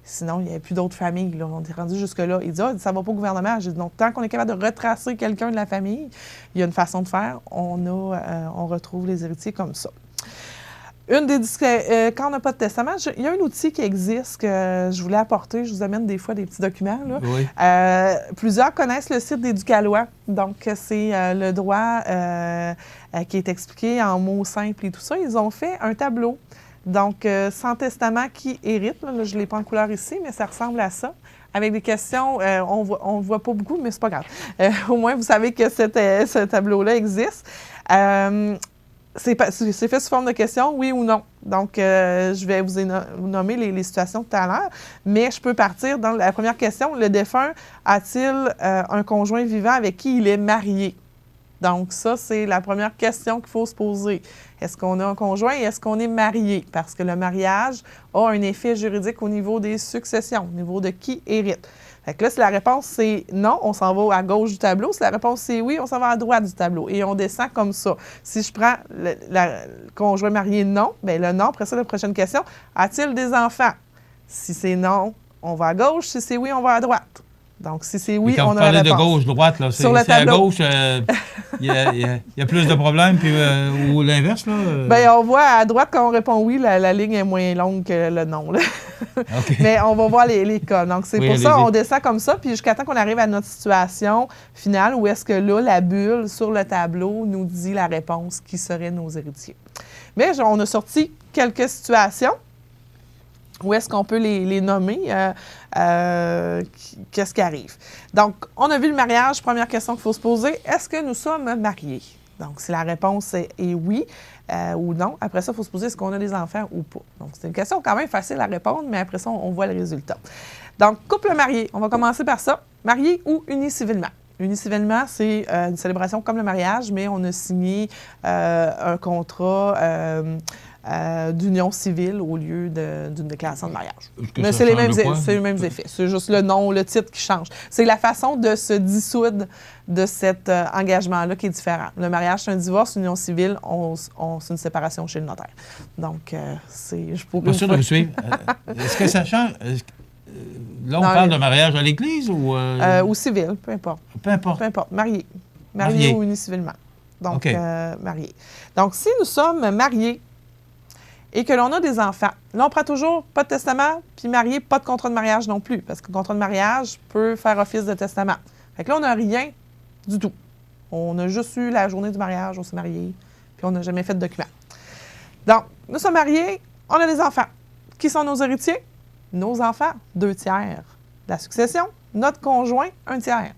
sinon, il n'y avait plus d'autres familles. Là. On est rendu jusque-là. Il dit, ça ne va pas au gouvernement. J'ai dit, non, tant qu'on est capable de retracer quelqu'un de la famille, il y a une façon de faire. On retrouve les héritiers comme ça. Quand on n'a pas de testament, il y a un outil qui existe que je voulais apporter. Je vous amène des fois des petits documents. Là. Oui. Plusieurs connaissent le site d'Éducalois. Donc, c'est le droit qui est expliqué en mots simples et tout ça. Ils ont fait un tableau. Donc, sans testament qui hérite. Là, je ne l'ai pas en couleur ici, mais ça ressemble à ça. Avec des questions, on ne voit pas beaucoup, mais c'est pas grave. Au moins, vous savez que ce tableau-là existe. C'est fait sous forme de questions, oui ou non. Donc, je vais vous nommer les situations tout à l'heure, mais je peux partir dans la première question. Le défunt a-t-il un conjoint vivant avec qui il est marié? Donc, ça, c'est la première question qu'il faut se poser. Est-ce qu'on a un conjoint et est-ce qu'on est marié? Parce que le mariage a un effet juridique au niveau des successions, au niveau de qui hérite. Fait que là, si la réponse c'est non, on s'en va à gauche du tableau. Si la réponse c'est oui, on s'en va à droite du tableau. Et on descend comme ça. Si je prends le conjoint marié non, bien le non, après ça, la prochaine question, a-t-il des enfants? Si c'est non, on va à gauche. Si c'est oui, on va à droite. Donc, si c'est oui, on a la réponse. Quand vous parlez de gauche-droite, là, c'est à gauche, il y a plus de problèmes, puis, ou l'inverse, là? Bien, on voit à droite, quand on répond oui, la ligne est moins longue que le non, là. Okay. Mais on va voir les cas. Donc, c'est pour ça, on descend comme ça, puis jusqu'à temps qu'on arrive à notre situation finale, où est-ce que là, la bulle sur le tableau nous dit la réponse qui serait nos héritiers. Mais on a sorti quelques situations. Où est-ce qu'on peut les nommer? Qu'est-ce qui arrive? Donc, on a vu le mariage. Première question qu'il faut se poser, est-ce que nous sommes mariés? Donc, si la réponse est oui ou non, après ça, il faut se poser est-ce qu'on a des enfants ou pas. Donc, c'est une question quand même facile à répondre, mais après ça, on voit le résultat. Donc, couple marié, on va commencer par ça. Marié ou uni civilement? Uni civilement, c'est une célébration comme le mariage, mais on a signé un contrat d'union civile au lieu d'une déclaration de mariage. Mais c'est les mêmes effets. C'est juste le nom, le titre qui change. C'est la façon de se dissoudre de cet engagement-là qui est différent. Le mariage, c'est un divorce. L'union civile, c'est une séparation chez le notaire. Donc, je pourrais... Pas sûr de vous suivre. Est-ce que ça change? Là, on parle de mariage à l'Église ou... Ou civil, peu importe. Peu importe. Peu importe. Marié ou uni civilement. Donc, marié. Donc, si nous sommes mariés et que l'on a des enfants, là, on prend toujours pas de testament, puis marié, pas de contrat de mariage non plus, parce que le contrat de mariage peut faire office de testament. Fait que là, on n'a rien du tout. On a juste eu la journée du mariage, on s'est mariés, puis on n'a jamais fait de document. Donc, nous sommes mariés, on a des enfants. Qui sont nos héritiers? Nos enfants, 2/3 de la succession. Notre conjoint, 1/3.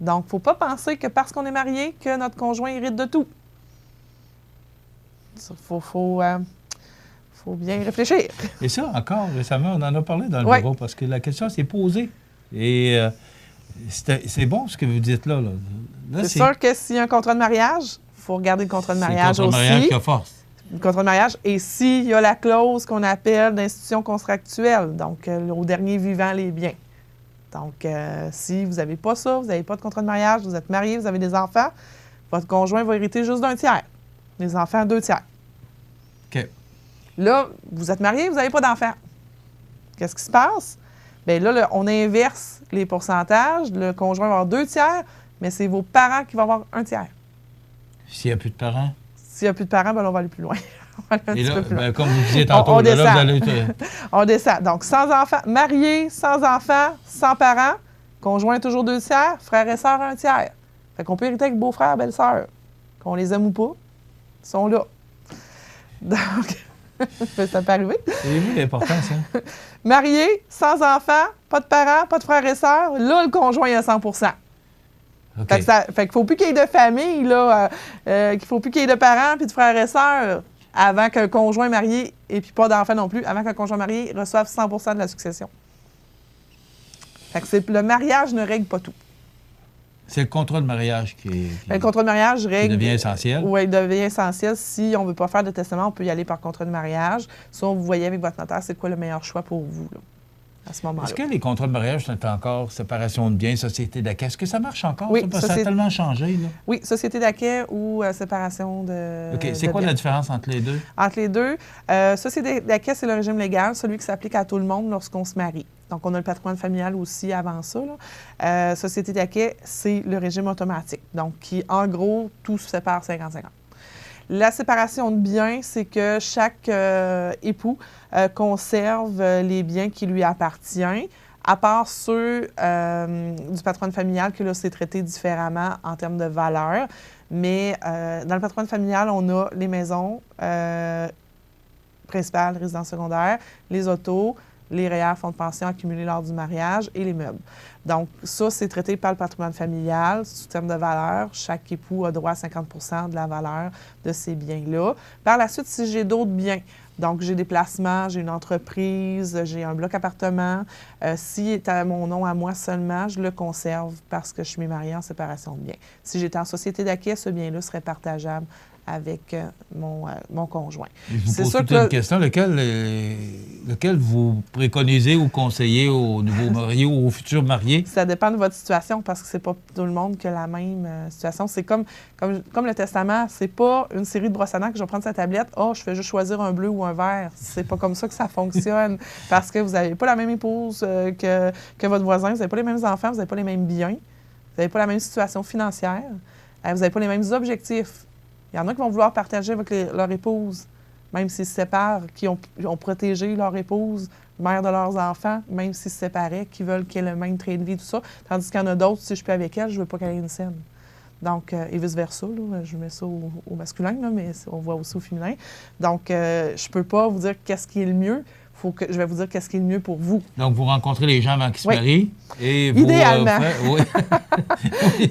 Donc, il ne faut pas penser que parce qu'on est marié, que notre conjoint hérite de tout. Il faut bien réfléchir. Et ça, encore récemment, on en a parlé dans le bureau, parce que la question s'est posée. Et c'est bon ce que vous dites là. C'est sûr que s'il y a un contrat de mariage, il faut regarder le contrat de mariage aussi. C'est le contrat de mariage qui a force. Le contrat de mariage, et s'il y a la clause qu'on appelle d'institution contractuelle, donc au dernier vivant les biens. Donc, si vous n'avez pas ça, vous n'avez pas de contrat de mariage, vous êtes marié, vous avez des enfants, votre conjoint va hériter juste d'1/3. Les enfants, 2/3. OK. Là, vous êtes marié, vous n'avez pas d'enfants. Qu'est-ce qui se passe? Bien là, on inverse les pourcentages. Le conjoint va avoir 2/3, mais c'est vos parents qui vont avoir 1/3. S'il n'y a plus de parents? S'il n'y a plus de parents, bien, on va aller plus loin. Et là, comme vous disiez tantôt, on descend. Là, vous allez... On descend. Donc, sans enfants, marié, sans enfants, sans parents, conjoint toujours 2/3, frères et sœurs 1/3. Fait qu'on peut hériter avec beau-frère, belle-sœur. Qu'on les aime ou pas, ils sont là. Donc, ça peut arriver. C'est vu l'important, ça. Marié, sans enfants, pas de parents, pas de frères et sœurs, là, le conjoint est à 100 Okay. Fait qu'il ne faut plus qu'il y ait de famille, là, qu'il ne faut plus qu'il y ait de parents puis de frères et sœurs avant qu'un conjoint marié, et puis pas d'enfants non plus, avant qu'un conjoint marié reçoive 100 de la succession. Fait que le mariage ne règle pas tout. C'est le contrat de mariage le contrat de mariage règle... devient essentiel. Oui, il devient essentiel. Si on ne veut pas faire de testament, on peut y aller par contrat de mariage. Soit vous voyez avec votre notaire c'est quoi le meilleur choix pour vous, là, à ce moment-là. Est-ce que les contrats de mariage sont encore séparation de biens, société d'acquet? Est-ce que ça marche encore? Oui, ça a tellement changé, là. Oui, société d'acquet ou séparation de... OK. C'est quoi la différence entre les deux? Entre les deux, société d'acquet, c'est le régime légal, celui qui s'applique à tout le monde lorsqu'on se marie. Donc, on a le patrimoine familial aussi avant ça, là. Société d'acquet, c'est le régime automatique. Donc, qui, en gros, tout se sépare 50-50. La séparation de biens, c'est que chaque époux conserve les biens qui lui appartiennent, à part ceux du patrimoine familial, que là, c'est traité différemment en termes de valeur. Mais dans le patrimoine familial, on a les maisons principales, résidences secondaires, les autos, les REER, fonds de pension accumulés lors du mariage et les meubles. Donc, ça, c'est traité par le patrimoine familial sous terme de valeur. Chaque époux a droit à 50 de la valeur de ces biens-là. Par la suite, si j'ai d'autres biens, Donc, j'ai des placements, j'ai une entreprise, j'ai un bloc appartement. S'il est à mon nom à moi seulement, je le conserve parce que je suis mariée en séparation de biens. Si j'étais en société d'acquis, ce bien-là serait partageable avec mon conjoint. Je vous pose toute une question. Lequel vous préconisez ou conseillez aux nouveaux mariés ou aux futurs mariés? Ça dépend de votre situation parce que c'est pas tout le monde qui a la même situation. C'est comme le testament, c'est pas une série de brosses à dents que je vais prendre sa tablette. Oh, je fais juste choisir un bleu ou un vert. C'est pas comme ça que ça fonctionne parce que vous n'avez pas la même épouse que votre voisin, vous n'avez pas les mêmes enfants, vous n'avez pas les mêmes biens, vous n'avez pas la même situation financière, vous n'avez pas les mêmes objectifs. Il y en a qui vont vouloir partager avec leur épouse, même s'ils se séparent, qui ont protégé leur épouse, mère de leurs enfants, même s'ils se séparaient, qui veulent qu'elle ait le même train de vie, tout ça. Tandis qu'il y en a d'autres, si je suis plus avec elle, je ne veux pas qu'elle ait une scène. Donc, et vice-versa, là, je mets ça au masculin, là, mais on voit aussi au féminin. Donc, je ne peux pas vous dire qu'est-ce qui est le mieux. Je vais vous dire qu'est-ce qui est le mieux pour vous. Donc, vous rencontrez les gens avant qu'ils se marient. Et vous, idéalement. Oui.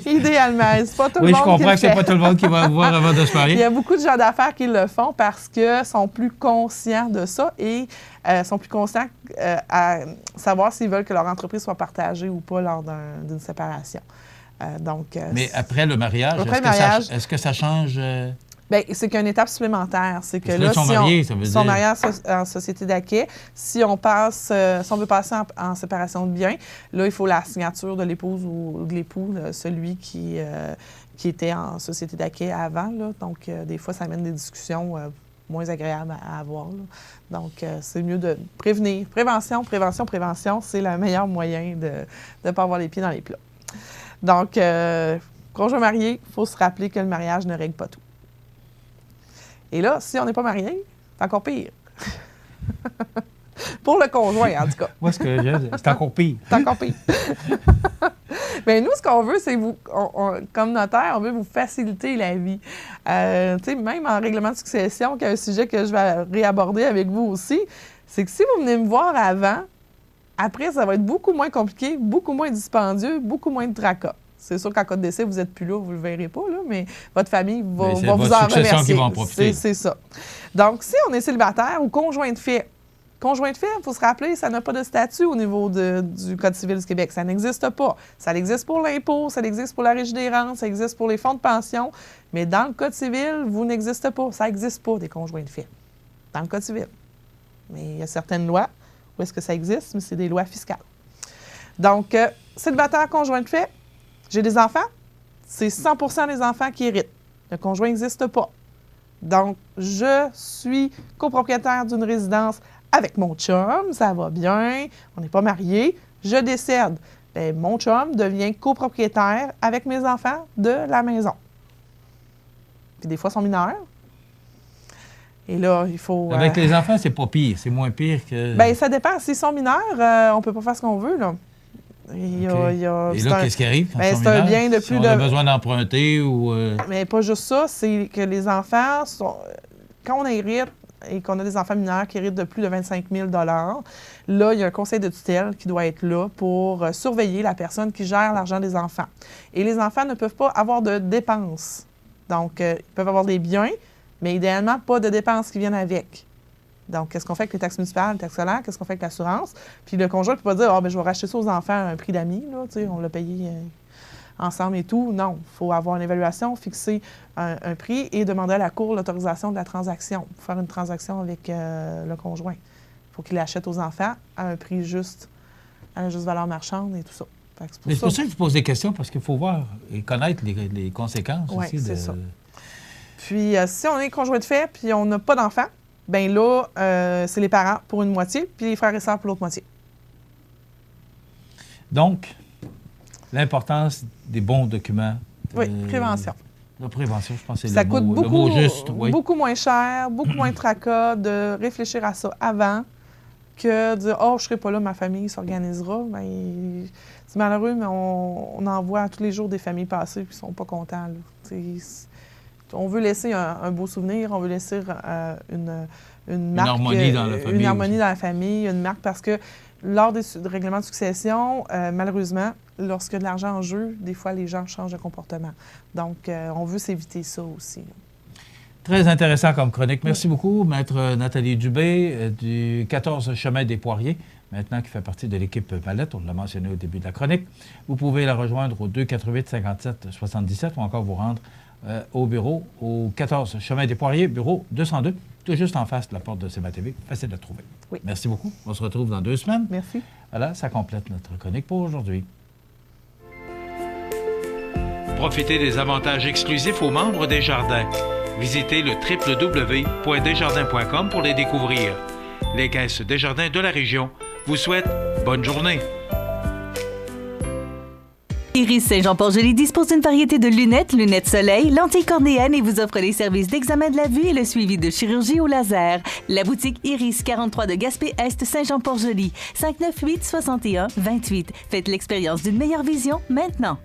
Idéalement. C'est pas tout le monde qui le fait. Oui, je comprends que c'est pas tout le monde qui va voir avant de se marier. Il y a beaucoup de gens d'affaires qui le font parce qu'ils sont plus conscients de ça et sont plus conscients à savoir s'ils veulent que leur entreprise soit partagée ou pas lors d'une séparation. Mais après le mariage, est-ce que ça change... Bien, c'est qu'il y a une étape supplémentaire. C'est que là, sont mariés, ça veut dire... sont mariés en société d'acquis. Si on veut passer en séparation de biens, là, il faut la signature de l'épouse ou de l'époux, celui qui était en société d'acquis avant. Là. Donc, des fois, ça amène des discussions moins agréables à avoir. Là. Donc, c'est mieux de prévenir. Prévention, c'est le meilleur moyen de ne pas avoir les pieds dans les plats. Donc, conjoint marié, il faut se rappeler que le mariage ne règle pas tout. Et là, si on n'est pas marié, c'est encore pire. Pour le conjoint, en tout cas. Moi, c'est encore pire. C'est encore pire. Bien, nous, ce qu'on veut, c'est comme notaire, on veut vous faciliter la vie. Tu sais, même en règlement de succession, qui est un sujet que je vais réaborder avec vous aussi, c'est que si vous venez me voir avant, après, ça va être beaucoup moins compliqué, beaucoup moins dispendieux, beaucoup moins de tracas. C'est sûr qu'en cas de décès, vous n'êtes plus là, vous ne le verrez pas, là, mais votre famille va vous en remercier. Qui va en profiter. C'est ça. Donc, si on est célibataire ou conjoint de fait, il faut se rappeler, ça n'a pas de statut au niveau du Code civil du Québec. Ça n'existe pas. Ça existe pour l'impôt, ça existe pour la régie des rentes, ça existe pour les fonds de pension, mais dans le Code civil, vous n'existez pas. Ça n'existe pas, des conjoints de fait, dans le Code civil. Mais il y a certaines lois où est-ce que ça existe, mais c'est des lois fiscales. Donc, célibataire, conjoint de fait, j'ai des enfants, c'est 100% des enfants qui héritent. Le conjoint n'existe pas. Donc, je suis copropriétaire d'une résidence avec mon chum, ça va bien, on n'est pas mariés, je décède. Bien, mon chum devient copropriétaire avec mes enfants de la maison. Puis des fois, ils sont mineurs. Et là, il faut... Avec les enfants, c'est pas pire, c'est moins pire que... Bien, ça dépend. S'ils sont mineurs, on peut pas faire ce qu'on veut, là. Et là, qu'est-ce qui arrive quand c'est un bien de plus on a besoin d'emprunter ou... Mais pas juste ça, c'est que les enfants, quand on hérite et qu'on a des enfants mineurs qui héritent de plus de 25 000 là, il y a un conseil de tutelle qui doit être là pour surveiller la personne qui gère l'argent des enfants. Et les enfants ne peuvent pas avoir de dépenses. Donc, ils peuvent avoir des biens, mais idéalement, pas de dépenses qui viennent avec. Donc, qu'est-ce qu'on fait avec les taxes municipales, les taxes scolaires? Qu'est-ce qu'on fait avec l'assurance? Puis le conjoint ne peut pas dire « Ah, bien, je vais racheter ça aux enfants à un prix d'amis, là, tu sais, on l'a payé ensemble et tout. » Non, il faut avoir une évaluation, fixer un prix et demander à la Cour l'autorisation de la transaction pour faire une transaction avec le conjoint. Il faut qu'il l'achète aux enfants à un prix juste, à la juste valeur marchande et tout ça. Mais c'est pour ça que je pose des questions, parce qu'il faut voir et connaître les conséquences aussi. Oui, c'est ça. Puis, si on est conjoint de fait puis on n'a pas d'enfants, bien là, c'est les parents pour une moitié, puis les frères et sœurs pour l'autre moitié. Donc, l'importance des bons documents. Oui, prévention. La prévention, je pense que c'est ça coûte le mot juste. Oui. Beaucoup moins cher, beaucoup moins de tracas de réfléchir à ça avant que de dire « Oh, je ne serai pas là, ma famille s'organisera. » C'est malheureux, mais on en voit tous les jours des familles passées qui ne sont pas contents. On veut laisser un beau souvenir, on veut laisser une marque, harmonie dans la famille. Une harmonie dans la famille, une marque, parce que lors des règlements de succession, malheureusement, lorsqu'il y a de l'argent en jeu, des fois, les gens changent de comportement. Donc, on veut s'éviter ça aussi. Très intéressant comme chronique. Merci beaucoup, Maître Nathalie Dubé, du 14 Chemin des Poiriers, maintenant qui fait partie de l'équipe Mallette. On l'a mentionné au début de la chronique. Vous pouvez la rejoindre au 248-57-77 ou encore vous rendre au bureau, au 14 Chemin des Poiriers, bureau 202, tout juste en face de la porte de CMA-TV. Facile de trouver. Oui. Merci beaucoup. On se retrouve dans 2 semaines. Merci. Voilà, ça complète notre chronique pour aujourd'hui. Profitez des avantages exclusifs aux membres des Jardins. Visitez le www.desjardins.com pour les découvrir. Les caisses Desjardins de la région vous souhaitent bonne journée. Iris Saint-Jean-Port-Joli dispose d'une variété de lunettes soleil, lentilles cornéennes et vous offre les services d'examen de la vue et le suivi de chirurgie au laser. La boutique Iris 43 de Gaspé-Est Saint-Jean-Port-Joli, 598-61-28. Faites l'expérience d'une meilleure vision maintenant.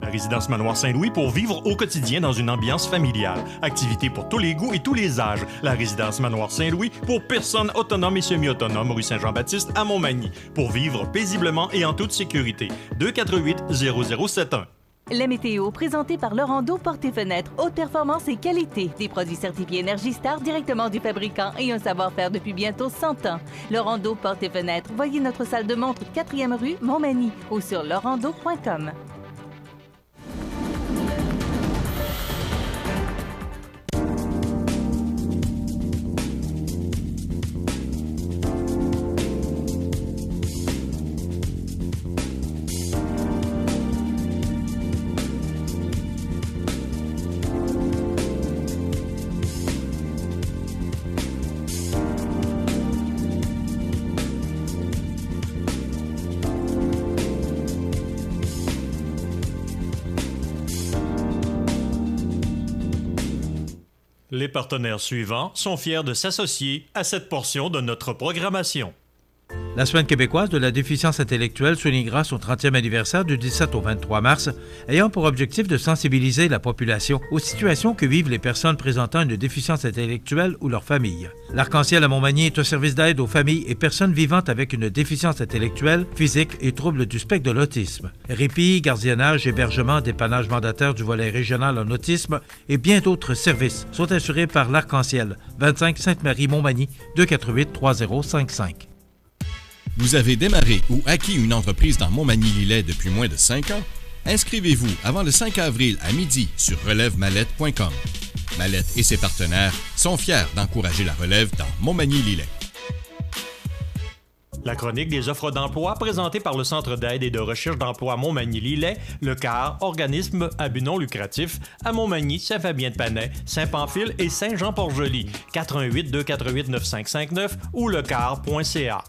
La résidence Manoir Saint-Louis pour vivre au quotidien dans une ambiance familiale. Activités pour tous les goûts et tous les âges. La résidence Manoir Saint-Louis pour personnes autonomes et semi-autonomes, rue Saint-Jean-Baptiste à Montmagny. Pour vivre paisiblement et en toute sécurité. 248-0071. La météo, présentée par Lorando Portes et Fenêtres, haute performance et qualité. Des produits certifiés Énergie Star directement du fabricant et un savoir-faire depuis bientôt 100 ans. Lorando Portes et Fenêtres. Voyez notre salle de montre 4e rue Montmagny ou sur lorando.com. Les partenaires suivants sont fiers de s'associer à cette portion de notre programmation. La Semaine québécoise de la déficience intellectuelle soulignera son 30e anniversaire du 17 au 23 mars, ayant pour objectif de sensibiliser la population aux situations que vivent les personnes présentant une déficience intellectuelle ou leurs familles. L'Arc-en-Ciel à Montmagny est un service d'aide aux familles et personnes vivant avec une déficience intellectuelle, physique et troubles du spectre de l'autisme. Répit, gardiennage, hébergement, dépannage mandataire du volet régional en autisme et bien d'autres services sont assurés par l'Arc-en-Ciel, 25 Sainte-Marie-Montmagny, 248-3055. Vous avez démarré ou acquis une entreprise dans Montmagny-Lillet depuis moins de 5 ans? Inscrivez-vous avant le 5 avril à midi sur relèvemallette.com. Mallette et ses partenaires sont fiers d'encourager la relève dans Montmagny-Lillet. La chronique des offres d'emploi présentée par le Centre d'aide et de recherche d'emploi Montmagny-Lillet, le CAR, organisme à but non lucratif, à Montmagny, Saint-Fabien-de-Panay, Saint-Pamphile et Saint-Jean-Port-Joli, 418-248-9559 ou lecar.ca.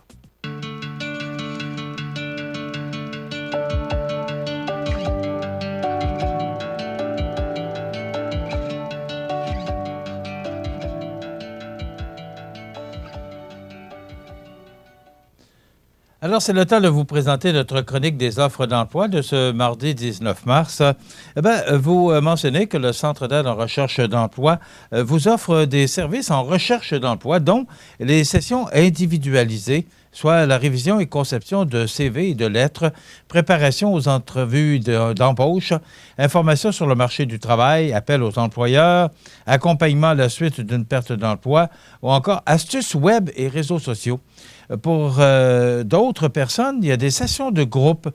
Alors, c'est le temps de vous présenter notre chronique des offres d'emploi de ce mardi 19 mars. Vous mentionnez que le Centre d'aide en recherche d'emploi vous offre des services en recherche d'emploi, dont les sessions individualisées, soit la révision et conception de CV et de lettres, préparation aux entrevues d'embauche, information sur le marché du travail, appel aux employeurs, accompagnement à la suite d'une perte d'emploi ou encore astuces web et réseaux sociaux. Pour d'autres personnes, il y a des sessions de groupe,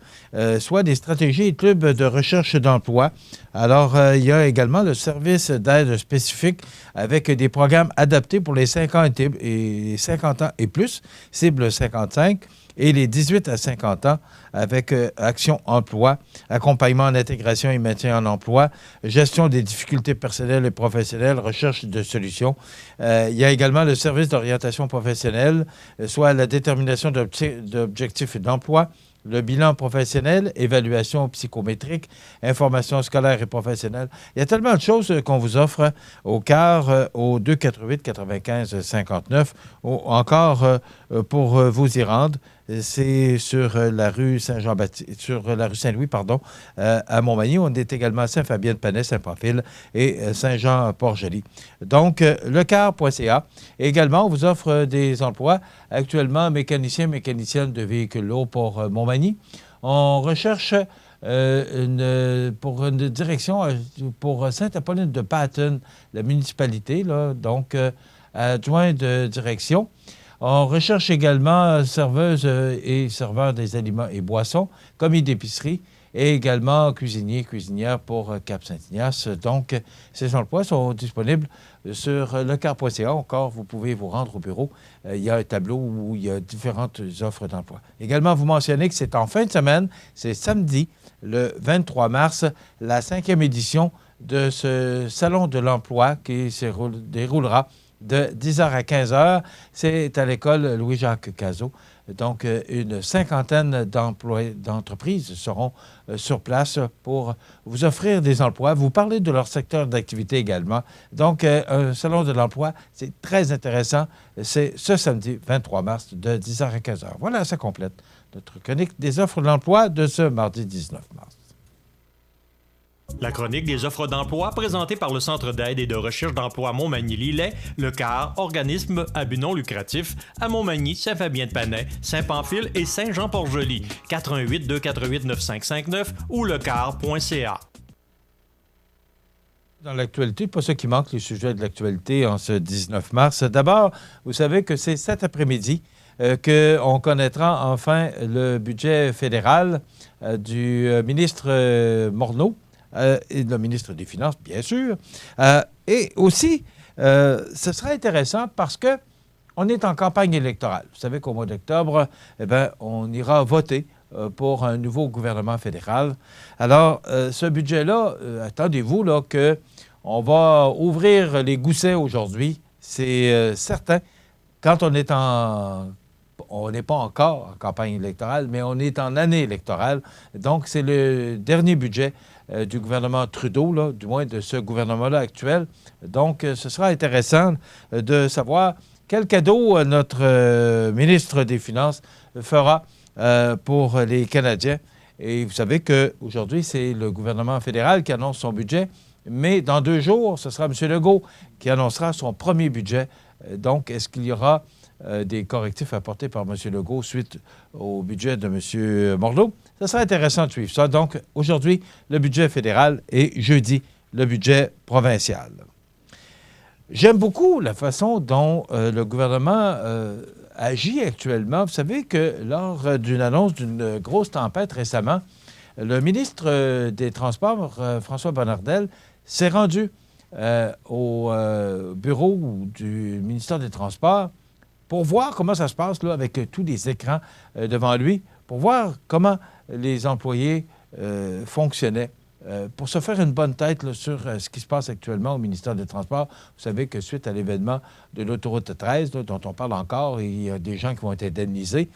soit des stratégies et clubs de recherche d'emploi. Alors, il y a également le service d'aide spécifique avec des programmes adaptés pour les 50 ans et plus, cible 55, et les 18 à 50 ans avec Action Emploi, accompagnement en intégration et maintien en emploi, gestion des difficultés personnelles et professionnelles, recherche de solutions. Il y a également le service d'orientation professionnelle, soit la détermination d'objectifs d'emploi, le bilan professionnel, évaluation psychométrique, information scolaire et professionnelle. Il y a tellement de choses qu'on vous offre au CAR, au 248-95-59, ou encore pour vous y rendre. C'est sur la rue Saint-Jean-Baptiste, sur la rue Saint-Louis, à Montmagny. On est également à Saint-Fabien-de-Panay, Saint-Pamphile et Saint-Jean-Port-Joli. Donc, lecar.ca. Également, on vous offre des emplois actuellement mécaniciennes de véhicules lourds pour Montmagny. On recherche pour une direction pour Sainte-Apolline de Patten, la municipalité, là, donc adjoint de direction. On recherche également serveuses et serveurs des aliments et boissons, commis d'épicerie, et également cuisinière pour Cap-Saint-Ignace. Donc, ces emplois sont disponibles sur lecar.ca. Encore, vous pouvez vous rendre au bureau. Il y a un tableau où il y a différentes offres d'emploi. Également, vous mentionnez que c'est en fin de semaine, c'est samedi, le 23 mars, la 5e édition de ce Salon de l'emploi qui se déroulera de 10h à 15h. C'est à l'école Louis-Jacques Cazot. Donc, une cinquantaine d'entreprises seront sur place pour vous offrir des emplois, vous parler de leur secteur d'activité également. Donc, un salon de l'emploi, c'est très intéressant. C'est ce samedi 23 mars de 10h à 15h. Voilà, ça complète notre chronique des offres d'emploi de ce mardi 19 mars. La chronique des offres d'emploi présentée par le Centre d'aide et de recherche d'emploi Montmagny-Lillet, le CAR, organisme à but non lucratif, à Montmagny, Saint-Fabien-de-Panay, Saint-Pamphile et Saint-Jean-Port-Joli, 418-248-9559 ou lecar.ca. Dans l'actualité, pas ce qui manque, les sujets de l'actualité en ce 19 mars. D'abord, vous savez que c'est cet après-midi qu'on connaîtra enfin le budget fédéral du ministre Morneau. Et le ministre des Finances, bien sûr. Et aussi, ce sera intéressant parce qu'on est en campagne électorale. Vous savez qu'au mois d'octobre, on ira voter pour un nouveau gouvernement fédéral. Alors, ce budget-là, attendez-vous là, qu'on va ouvrir les goussets aujourd'hui. C'est certain. Quand on est on n'est pas encore en campagne électorale, mais on est en année électorale. Donc, c'est le dernier budget du gouvernement Trudeau, là, du moins de ce gouvernement-là actuel. Donc, ce sera intéressant de savoir quel cadeau notre ministre des Finances fera pour les Canadiens. Et vous savez qu'aujourd'hui, c'est le gouvernement fédéral qui annonce son budget, mais dans 2 jours, ce sera M. Legault qui annoncera son premier budget. Donc, est-ce qu'il y aura des correctifs apportés par M. Legault suite au budget de M. Morneau? Ça sera intéressant de suivre ça. Donc, aujourd'hui, le budget fédéral et jeudi, le budget provincial. J'aime beaucoup la façon dont le gouvernement agit actuellement. Vous savez que lors d'une annonce d'une grosse tempête récemment, le ministre des Transports, François Bonnardel, s'est rendu au bureau du ministère des Transports pour voir comment ça se passe là, avec tous les écrans devant lui, pour voir comment les employés fonctionnaient, pour se faire une bonne tête là, sur ce qui se passe actuellement au ministère des Transports. Vous savez que suite à l'événement de l'autoroute 13, là, dont on parle encore, et il y a des gens qui vont être indemnisés,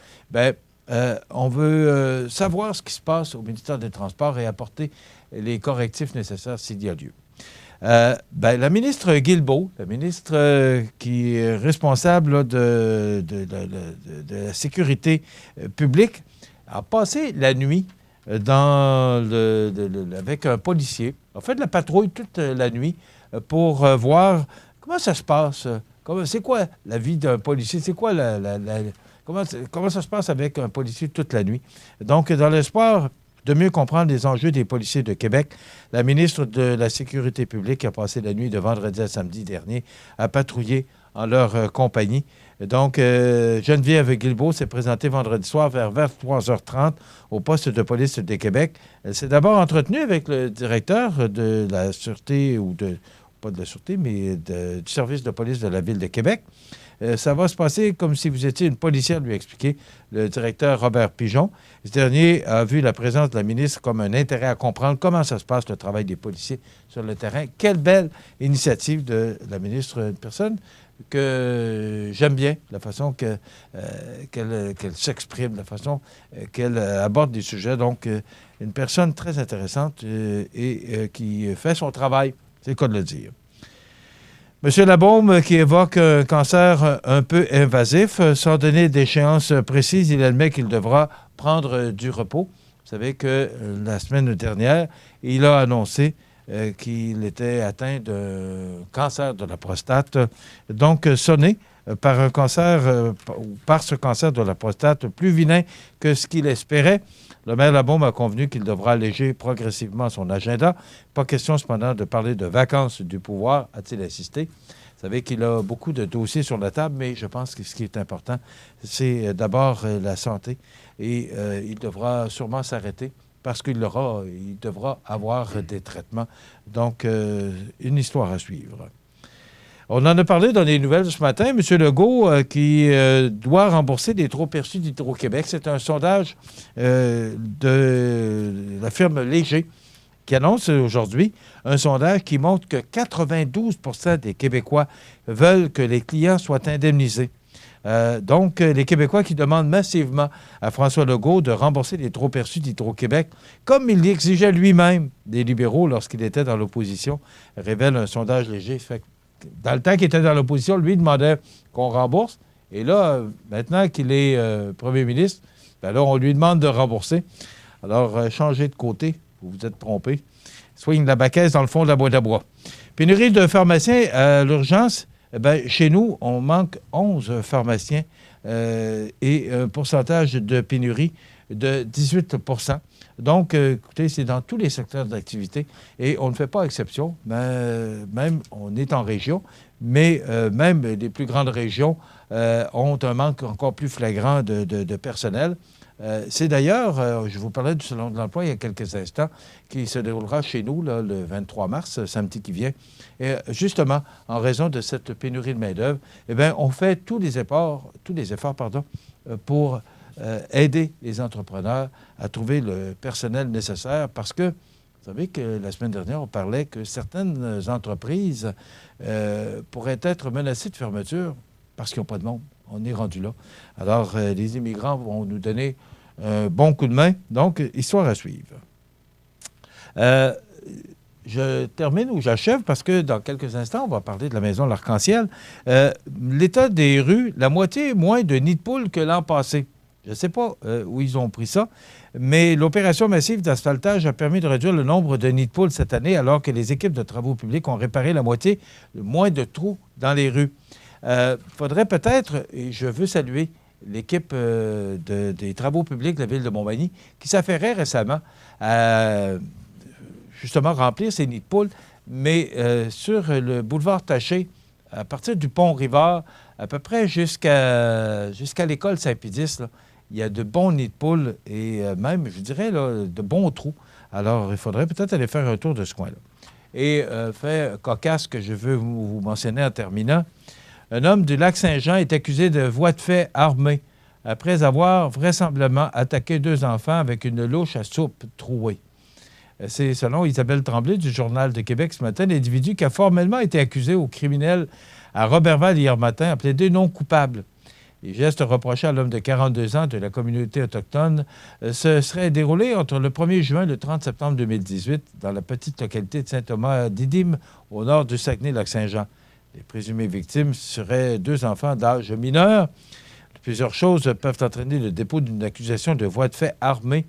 on veut savoir ce qui se passe au ministère des Transports et apporter les correctifs nécessaires s'il y a lieu. La ministre Guilbeault, la ministre qui est responsable là, de la sécurité publique, a passé la nuit avec un policier, a fait de la patrouille toute la nuit pour voir comment ça se passe, c'est quoi la vie d'un policier, c'est quoi comment ça se passe avec un policier toute la nuit. Donc, dans l'espoir de mieux comprendre les enjeux des policiers de Québec, la ministre de la Sécurité publique a passé la nuit de vendredi à samedi dernier à patrouiller en leur compagnie. Donc, Geneviève Guilbeault s'est présentée vendredi soir vers 23h30 au poste de police de Québec. Elle s'est d'abord entretenue avec le directeur de la Sûreté, pas de la Sûreté, mais du service de police de la Ville de Québec. Ça va se passer comme si vous étiez une policière, lui a expliqué le directeur Robert Pigeon. Ce dernier a vu la présence de la ministre comme un intérêt à comprendre comment ça se passe, le travail des policiers sur le terrain. Quelle belle initiative de la ministre, une personne que j'aime bien, la façon qu'elle s'exprime, la façon qu'elle aborde des sujets. Donc, une personne très intéressante et qui fait son travail, c'est le cas de le dire. M. Labaume, qui évoque un cancer un peu invasif, sans donner d'échéance précise, il admet qu'il devra prendre du repos. Vous savez que la semaine dernière, il a annoncé qu'il était atteint d'un cancer de la prostate, donc sonné par un cancer, par ce cancer de la prostate plus vilain que ce qu'il espérait. Le maire Labaume a convenu qu'il devra alléger progressivement son agenda. Pas question cependant de parler de vacances du pouvoir, a-t-il insisté. Vous savez qu'il a beaucoup de dossiers sur la table, mais je pense que ce qui est important, c'est d'abord la santé. Et il devra sûrement s'arrêter parce qu'il devra avoir des traitements. Donc, une histoire à suivre. On en a parlé dans les nouvelles ce matin. M. Legault qui doit rembourser des trop-perçus d'Hydro-Québec. C'est un sondage de la firme Léger qui annonce aujourd'hui un sondage qui montre que 92 % des Québécois veulent que les clients soient indemnisés. Donc, les Québécois qui demandent massivement à François Legault de rembourser les trop-perçus d'Hydro-Québec, comme il l'exigeait lui-même des libéraux lorsqu'il était dans l'opposition, révèle un sondage Léger. Fait que dans le temps qu'il était dans l'opposition, lui demandait qu'on rembourse. Et là, maintenant qu'il est premier ministre, bien là, on lui demande de rembourser. Alors, changez de côté, vous vous êtes trompé. Soigne la baquette dans le fond de la boîte à bois. Pénurie de pharmaciens à l'urgence. Bien, chez nous, on manque 11 pharmaciens et un pourcentage de pénurie de 18 %. Donc, écoutez, c'est dans tous les secteurs d'activité et on ne fait pas exception. Même, on est en région, mais même les plus grandes régions ont un manque encore plus flagrant de personnel. C'est d'ailleurs, je vous parlais du Salon de l'emploi il y a quelques instants, qui se déroulera chez nous là, le 23 mars, samedi qui vient. Et justement, en raison de cette pénurie de main-d'œuvre, eh bien, on fait tous les efforts pour aider les entrepreneurs à trouver le personnel nécessaire parce que, vous savez que la semaine dernière, on parlait que certaines entreprises pourraient être menacées de fermeture parce qu'ils n'ont pas de monde. On est rendu là. Alors, les immigrants vont nous donner un bon coup de main. Donc, histoire à suivre. Je termine ou j'achève parce que dans quelques instants, on va parler de la maison de l'Arc-en-Ciel. L'état des rues, la moitié moins de nids de poules que l'an passé. Je ne sais pas où ils ont pris ça, mais l'opération massive d'asphaltage a permis de réduire le nombre de nids de poules cette année alors que les équipes de travaux publics ont réparé la moitié moins de trous dans les rues. Faudrait peut-être, et je veux saluer l'équipe des travaux publics de la ville de Montmagny, qui s'affairait récemment à justement remplir ces nids de poules, mais sur le boulevard Taché, à partir du pont Rivard, à peu près jusqu'à l'école Saint-Pédis, là, il y a de bons nids de poules et même, je dirais, là, de bons trous. Alors, il faudrait peut-être aller faire un tour de ce coin-là. Et fait cocasse que je veux vous mentionner en terminant, un homme du Lac-Saint-Jean est accusé de voies de fait armée après avoir vraisemblablement attaqué 2 enfants avec une louche à soupe trouée. C'est selon Isabelle Tremblay du Journal de Québec ce matin, l'individu qui a formellement été accusé au criminel à Robertval hier matin a plaidé non coupable. Les gestes reprochés à l'homme de 42 ans de la communauté autochtone se seraient déroulés entre le 1er juin et le 30 septembre 2018 dans la petite localité de Saint-Thomas-d'Idim, au nord du Saguenay-Lac-Saint-Jean. Les présumées victimes seraient 2 enfants d'âge mineur. Plusieurs choses peuvent entraîner le dépôt d'une accusation de voie de fait armée.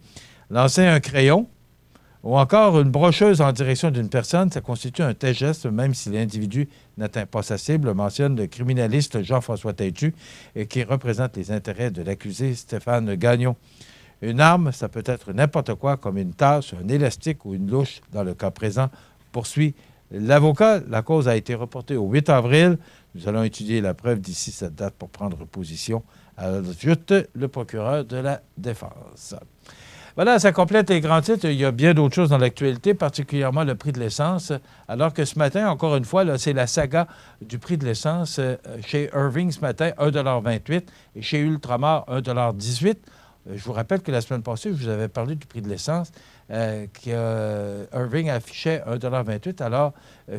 Lancer un crayon ou encore une brocheuse en direction d'une personne, ça constitue un tel geste, même si l'individu n'atteint pas sa cible, mentionne le criminaliste Jean-François Têtu, qui représente les intérêts de l'accusé Stéphane Gagnon. Une arme, ça peut être n'importe quoi, comme une tasse, un élastique ou une louche, dans le cas présent, poursuit l'avocat. La cause a été reportée au 8 avril. Nous allons étudier la preuve d'ici cette date pour prendre position, ajoute le procureur de la Défense. Voilà, ça complète les grands titres. Il y a bien d'autres choses dans l'actualité, particulièrement le prix de l'essence. Alors que ce matin, encore une fois, là, c'est la saga du prix de l'essence. Chez Irving, ce matin, 1,28 $ et chez Ultramar, 1,18 $. Je vous rappelle que la semaine passée, je vous avais parlé du prix de l'essence, Irving affichait 1,28 $ alors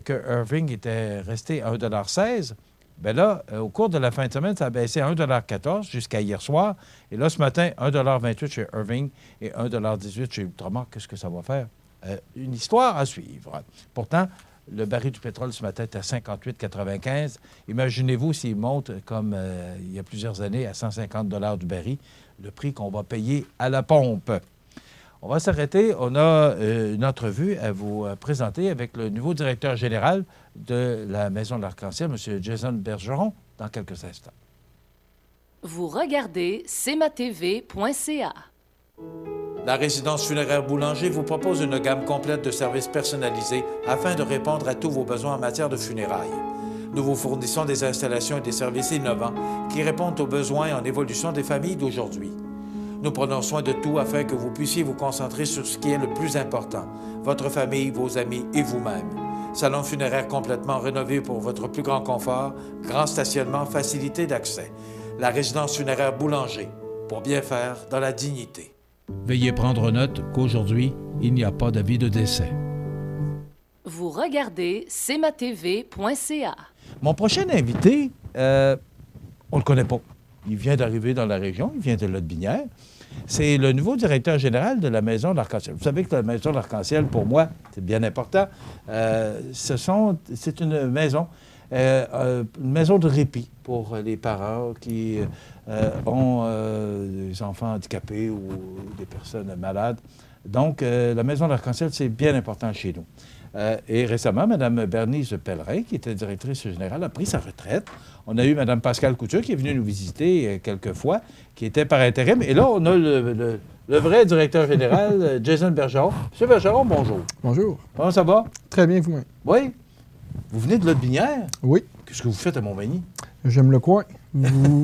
que Irving était resté à 1,16 $. Bien là, au cours de la fin de semaine, ça a baissé à 1,14 $ jusqu'à hier soir. Et là, ce matin, 1,28 $ chez Irving et 1,18 $ chez Ultramar. Qu'est-ce que ça va faire? Une histoire à suivre. Pourtant, le baril du pétrole ce matin est à 58,95 $. Imaginez-vous s'il monte, comme il y a plusieurs années, à 150 $ du baril, le prix qu'on va payer à la pompe. On va s'arrêter. On a une entrevue à vous présenter avec le nouveau directeur général de la Maison de l'Arc-en-Ciel, M. Jason Bergeron, dans quelques instants. Vous regardez cmatv.ca. La résidence funéraire Boulanger vous propose une gamme complète de services personnalisés afin de répondre à tous vos besoins en matière de funérailles. Nous vous fournissons des installations et des services innovants qui répondent aux besoins en évolution des familles d'aujourd'hui. Nous prenons soin de tout afin que vous puissiez vous concentrer sur ce qui est le plus important, votre famille, vos amis et vous-même. Salon funéraire complètement rénové pour votre plus grand confort, grand stationnement, facilité d'accès. La résidence funéraire Boulanger, pour bien faire dans la dignité. Veuillez prendre note qu'aujourd'hui, il n'y a pas d'avis de décès. Vous regardez cmatv.ca. Mon prochain invité, on ne le connaît pas. Il vient d'arriver dans la région, il vient de Lotbinière. C'est le nouveau directeur général de la Maison de l'Arc-en-Ciel. Vous savez que la Maison de l'Arc-en-Ciel, pour moi, c'est bien important. C'est une maison de répit pour les parents qui ont des enfants handicapés ou des personnes malades. Donc, la Maison de l'Arc-en-Ciel, c'est bien important chez nous. Et récemment, Mme Bernice Pellerin, qui était directrice générale, a pris sa retraite. On a eu Mme Pascale Couture, qui est venue nous visiter quelques fois, qui était par intérim. Et là, on a le vrai directeur général, Jason Bergeron. Monsieur Bergeron, bonjour. Bonjour. Comment ça va? Très bien, vous-même. Oui. Vous venez de Lotbinière? Oui. Qu'est-ce que vous faites à Montmagny? J'aime le coin.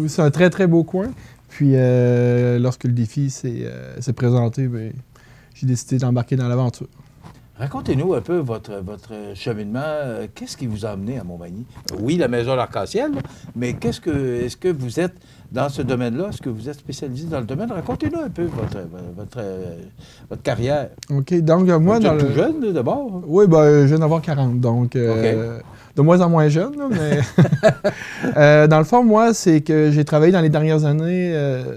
C'est un très, très beau coin. Puis, lorsque le défi s'est présenté, bien, j'ai décidé d'embarquer dans l'aventure. Racontez-nous un peu votre cheminement. Qu'est-ce qui vous a amené à Montmagny? Oui, la Maison de l'Arc-en-Ciel, mais est-ce que vous êtes dans ce domaine-là? Est-ce que vous êtes spécialisé dans le domaine? Racontez-nous un peu votre carrière. OK. Donc, moi, vous êtes tout jeune, d'abord? Oui, bien, je viens d'avoir 40, donc de moins en moins jeune. Là, mais dans le fond, moi, c'est que j'ai travaillé dans les dernières années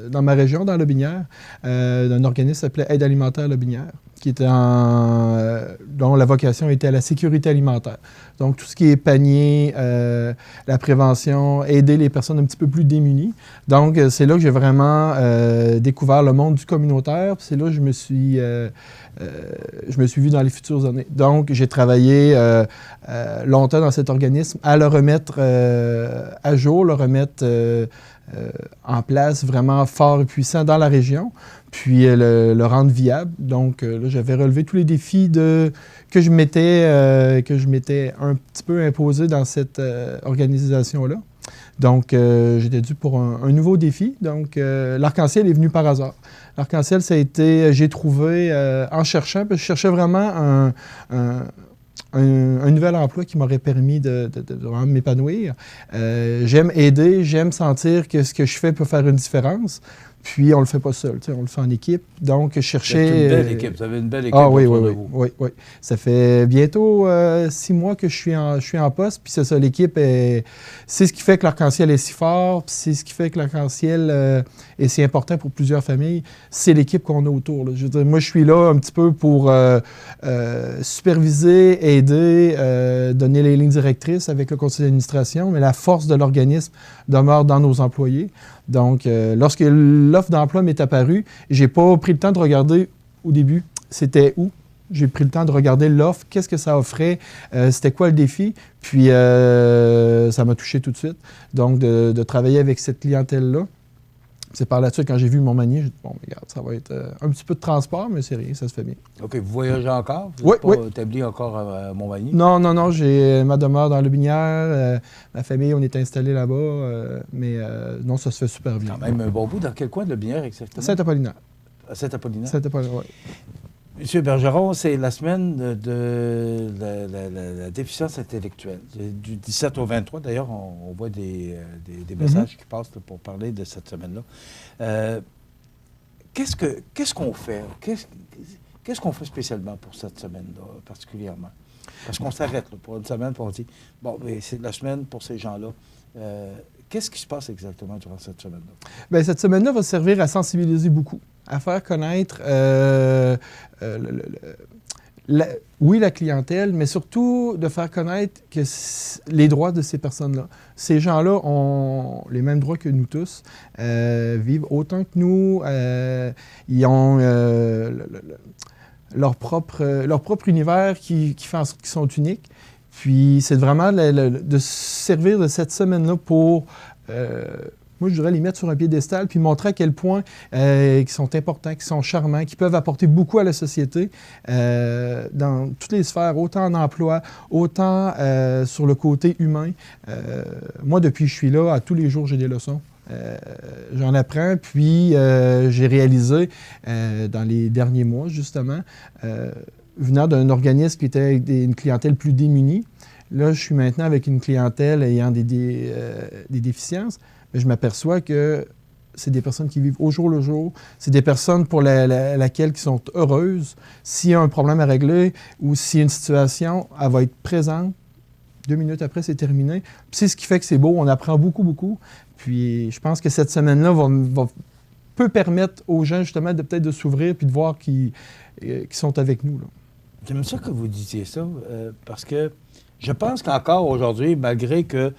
dans ma région, dans Lotbinière, d'un organisme qui s'appelait Aide alimentaire Lotbinière, qui était dont la vocation était à la sécurité alimentaire. Donc, tout ce qui est panier, la prévention, aider les personnes un petit peu plus démunies. Donc, c'est là que j'ai vraiment découvert le monde du communautaire. C'est là que je me suis vu dans les futures années. Donc, j'ai travaillé longtemps dans cet organisme à le remettre à jour, le remettre en place vraiment fort et puissant dans la région, puis le rendre viable. Donc, là, j'avais relevé tous les défis que je m'étais un petit peu imposé dans cette organisation-là. Donc, j'étais dû pour un nouveau défi. Donc, l'Arc-en-Ciel est venu par hasard. L'Arc-en-Ciel, ça a été, j'ai trouvé, en cherchant, parce que je cherchais vraiment un nouvel emploi qui m'aurait permis de vraiment m'épanouir. J'aime aider, j'aime sentir que ce que je fais peut faire une différence. Puis, on ne le fait pas seul, on le fait en équipe. Donc, je cherchais... C'est une belle équipe. Vous avez une belle équipe. Ah oui. Ça fait bientôt 6 mois que je suis en poste. Puis, c'est ça, l'équipe, c'est ce qui fait que l'Arc-en-Ciel est si fort. Puis, c'est ce qui fait que l'Arc-en-Ciel est si important pour plusieurs familles. C'est l'équipe qu'on a autour. Là. Je veux dire, moi, je suis là un petit peu pour superviser, aider, donner les lignes directrices avec le conseil d'administration. Mais la force de l'organisme demeure dans nos employés. Donc, lorsque l'offre d'emploi m'est apparue, j'ai pas pris le temps de regarder au début c'était où. J'ai pris le temps de regarder l'offre, qu'est-ce que ça offrait, c'était quoi le défi. Puis, ça m'a touché tout de suite. Donc, de travailler avec cette clientèle-là. C'est par là-dessus, quand j'ai vu Montmagny, j'ai dit, bon, regarde, ça va être un petit peu de transport, mais c'est rien, ça se fait bien. OK, vous voyagez encore? Vous n'êtes pas établi encore à Montmagny? Non, j'ai ma demeure dans Lotbinière. Ma famille, on est installé là-bas, mais non, ça se fait super bien. Quand même un bon bout. Dans quel coin de Lotbinière exactement? Saint-Apollinaire. À Saint-Apollinaire? Saint-Apollinaire, oui. Monsieur Bergeron, c'est la semaine de la déficience intellectuelle. Du 17 au 23, d'ailleurs, on voit des messages qui passent pour parler de cette semaine-là. Qu'est-ce qu'on fait? Qu'est-ce qu'on fait spécialement pour cette semaine-là, particulièrement? Parce qu'on s'arrête pour une semaine, puis on dit, bon, mais c'est la semaine pour ces gens-là. Qu'est-ce qui se passe exactement durant cette semaine-là? Bien, cette semaine-là va servir à sensibiliser beaucoup, à faire connaître la clientèle, mais surtout de faire connaître que les droits de ces personnes-là. Ces gens-là ont les mêmes droits que nous tous, vivent autant que nous, ils ont leur propre univers qui fait en sorte qu'ils sont uniques. Puis c'est vraiment de se servir de cette semaine-là pour moi, je dirais les mettre sur un piédestal puis montrer à quel point ils sont importants, qu'ils sont charmants, qu'ils peuvent apporter beaucoup à la société dans toutes les sphères, autant en emploi, autant sur le côté humain. Moi, depuis que je suis là, à tous les jours, j'ai des leçons. J'en apprends, puis j'ai réalisé dans les derniers mois, justement, venant d'un organisme qui était avec une clientèle plus démunie, là, je suis maintenant avec une clientèle ayant des déficiences. Mais je m'aperçois que c'est des personnes qui vivent au jour le jour. C'est des personnes pour laquelle qui sont heureuses. S'il y a un problème à régler ou s'il y a une situation, elle va être présente. 2 minutes après, c'est terminé. Puis c'est ce qui fait que c'est beau. On apprend beaucoup, beaucoup. Puis je pense que cette semaine-là peut permettre aux gens, justement, de peut-être de s'ouvrir puis de voir qu'ils sont avec nous, là. J'aime ça que vous disiez ça, parce que je pense qu'encore aujourd'hui, malgré que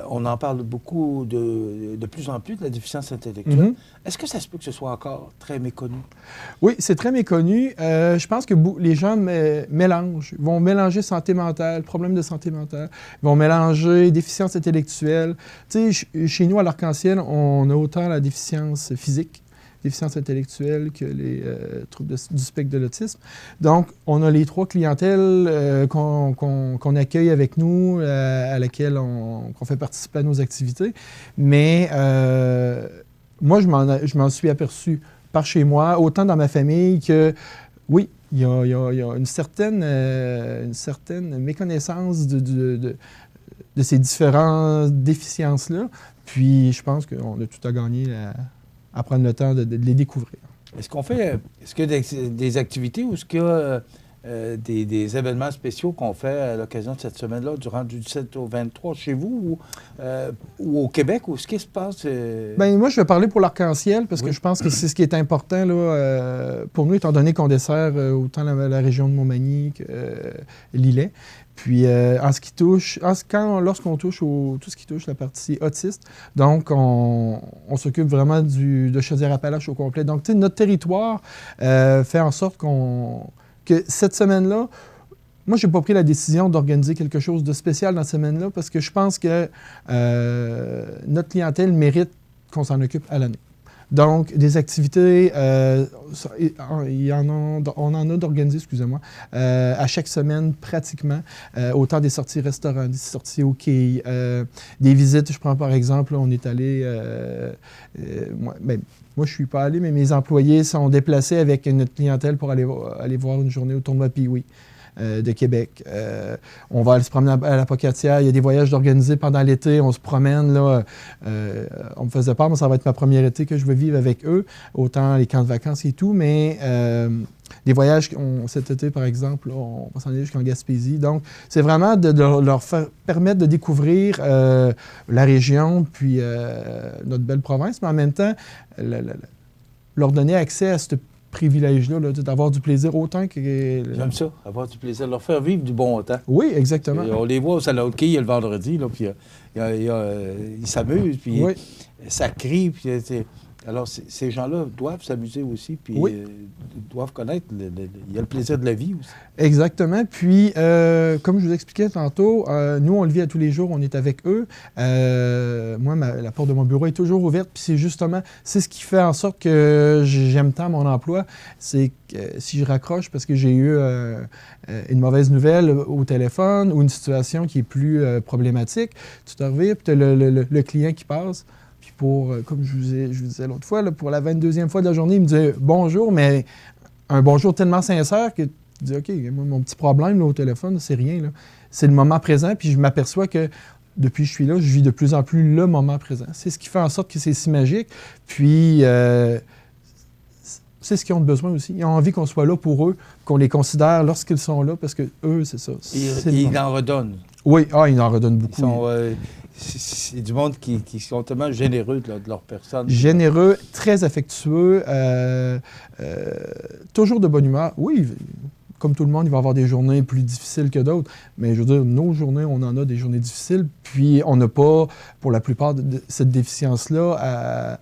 on en parle beaucoup de plus en plus de la déficience intellectuelle, est-ce que ça se peut que ce soit encore très méconnu? Oui, c'est très méconnu. Je pense que les gens mélangent. Ils vont mélanger santé mentale, problème de santé mentale. Ils vont mélanger déficience intellectuelle. Tu sais, chez nous, à l'Arc-en-Ciel, on a autant la déficience physique, déficience intellectuelle que les troubles du spectre de l'autisme. Donc, on a les 3 clientèles qu'on accueille avec nous, à laquelle qu'on fait participer à nos activités. Mais moi, je m'en suis aperçu par chez moi, autant dans ma famille que, oui, il y a une certaine méconnaissance de ces différentes déficiences-là. Puis, je pense qu'on a tout à gagner à prendre le temps de les découvrir. Est-ce qu'il y a des activités ou est-ce qu'il y a des événements spéciaux qu'on fait à l'occasion de cette semaine-là, durant du 17 au 23, chez vous ou au Québec, ou ce qui se passe? Bien, moi, je vais parler pour l'Arc-en-Ciel, parce que je pense que c'est ce qui est important là, pour nous, étant donné qu'on dessert autant la région de Montmagny que l'Îlet. Puis, en ce qui touche, lorsqu'on touche tout ce qui touche la partie autiste, donc on s'occupe vraiment de Chaudière-Appalaches au complet. Donc, tu sais, notre territoire fait en sorte que cette semaine-là, moi, je n'ai pas pris la décision d'organiser quelque chose de spécial dans cette semaine-là parce que je pense que notre clientèle mérite qu'on s'en occupe à l'année. Donc, des activités, on en a d'organiser, excusez-moi, à chaque semaine pratiquement, autant des sorties restaurants, des sorties au quai, des visites. Je prends par exemple, on est allé, moi, je ne suis pas allé, mais mes employés sont déplacés avec notre clientèle pour aller voir une journée au tournoi Pee-Wee de Québec. On va aller se promener à la Pocatière. Il y a des voyages organisés pendant l'été. On se promène, là. On me faisait peur, mais ça va être ma première été que je vais vivre avec eux, autant les camps de vacances et tout, mais des voyages, cet été, par exemple, là, on va s'en aller jusqu'en Gaspésie. Donc, c'est vraiment de leur permettre de découvrir la région, puis notre belle province, mais en même temps, leur donner accès à ce privilège-là, là, d'avoir du plaisir autant que... J'aime ça, avoir du plaisir, leur faire vivre du bon temps. Oui, exactement. Et on les voit au salon de quai le vendredi, là, puis ils s'amusent, puis ça crie, puis... Alors, ces gens-là doivent s'amuser aussi, puis doivent connaître, il y a le plaisir de la vie aussi. Exactement. Puis, comme je vous expliquais tantôt, nous, on le vit à tous les jours, on est avec eux. Moi, la porte de mon bureau est toujours ouverte, puis c'est ce qui fait en sorte que j'aime tant mon emploi, c'est que si je raccroche parce que j'ai eu une mauvaise nouvelle au téléphone ou une situation qui est plus problématique, tu te revires, puis tu as le client qui passe. Puis comme je vous disais l'autre fois, là, pour la 22e fois de la journée, il me disait bonjour, mais un bonjour tellement sincère que tu dis OK, mon petit problème là, au téléphone, c'est rien. Là. C'est le moment présent, puis je m'aperçois que depuis que je suis là, je vis de plus en plus le moment présent. C'est ce qui fait en sorte que c'est si magique. Puis c'est ce qu'ils ont besoin aussi. Ils ont envie qu'on soit là pour eux, qu'on les considère lorsqu'ils sont là, parce que eux, c'est ça. Ils en redonnent. Oui, ils en redonnent beaucoup. C'est du monde qui sont tellement généreux de leur personne. Généreux, très affectueux, toujours de bonne humeur. Oui, comme tout le monde, il va y avoir des journées plus difficiles que d'autres, mais je veux dire, nos journées, on en a des journées difficiles, puis on n'a pas, pour la plupart, cette déficience-là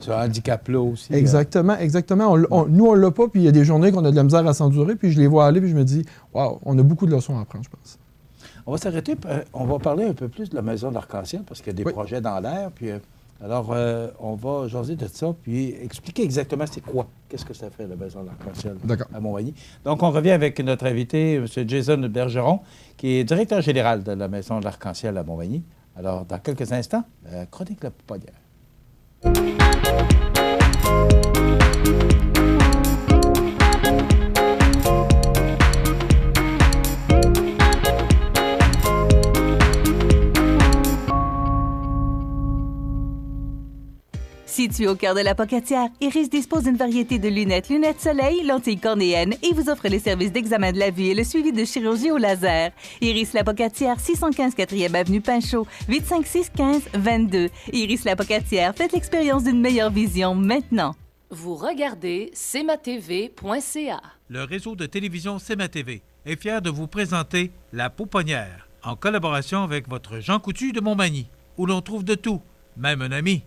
ce handicap-là aussi. Exactement, exactement. Nous, on l'a pas, puis il y a des journées qu'on a de la misère à s'endurer, puis je les vois aller, puis je me dis, waouh, on a beaucoup de leçons à apprendre, je pense. On va s'arrêter, on va parler un peu plus de la Maison de l'Arc-en-Ciel, parce qu'il y a des projets dans l'air. Puis, alors, on va jaser de ça, puis expliquer exactement c'est quoi. Qu'est-ce que ça fait, la Maison de l'Arc-en-Ciel à Montmagny. Donc, on revient avec notre invité, M. Jason Bergeron, qui est directeur général de la Maison de l'Arc-en-Ciel à Montmagny. Alors, dans quelques instants, chronique La Pouponnière. Situé au cœur de la Pocatière, Iris dispose d'une variété de lunettes soleil, lentilles cornéennes et vous offre les services d'examen de la vue et le suivi de chirurgie au laser. Iris la Pocatière, 615 4e Avenue Pinchot, 856-15-22. Iris la Pocatière, faites l'expérience d'une meilleure vision maintenant. Vous regardez cmatv.ca. Le réseau de télévision CMA TV est fier de vous présenter La Pouponnière, en collaboration avec votre Jean Coutu de Montmagny, où l'on trouve de tout, même un ami.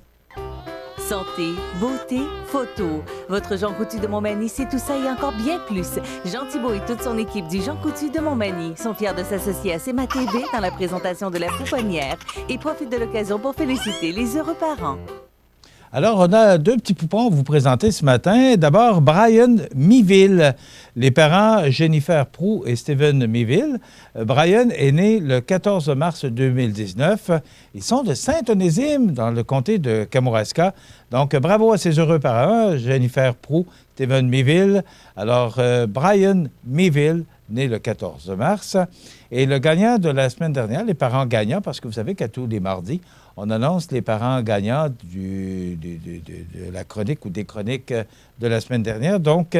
Santé, beauté, photo. Votre Jean Coutu de Montmagny, c'est tout ça et encore bien plus. Jean Thibault et toute son équipe du Jean Coutu de Montmagny sont fiers de s'associer à CMA TV dans la présentation de La Pouponnière et profitent de l'occasion pour féliciter les heureux parents. Alors, on a deux petits poupons à vous présenter ce matin. D'abord, Brian Miville. Les parents, Jennifer Proux et Steven Miville. Brian est né le 14 mars 2019. Ils sont de Saint-Onésime, dans le comté de Kamouraska. Donc, bravo à ces heureux parents, Jennifer Proux, Steven Miville. Alors, Brian Miville, né le 14 mars. Et le gagnant de la semaine dernière, les parents gagnants, parce que vous savez qu'à tous les mardis, on annonce les parents gagnants de la chronique ou des chroniques de la semaine dernière. Donc,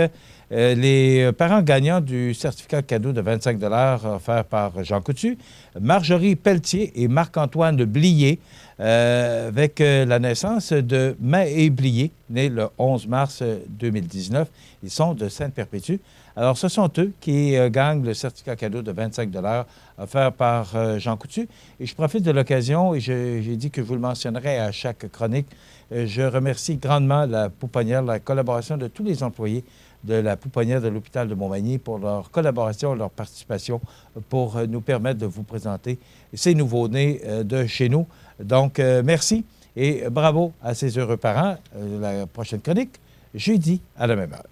les parents gagnants du certificat cadeau de 25 $ offert par Jean Coutu, Marjorie Pelletier et Marc-Antoine Blier, avec la naissance de Maë Blier, né le 11 mars 2019. Ils sont de Sainte-Perpétue. Alors, ce sont eux qui gagnent le certificat cadeau de 25 $ offert par Jean Coutu. Et je profite de l'occasion, et j'ai dit que je vous le mentionnerai à chaque chronique. Je remercie grandement la Pouponnière, la collaboration de tous les employés de la Pouponnière de l'hôpital de Montmagny pour leur collaboration, leur participation pour nous permettre de vous présenter ces nouveaux-nés de chez nous. Donc, merci et bravo à ces heureux parents. La prochaine chronique, jeudi à la même heure.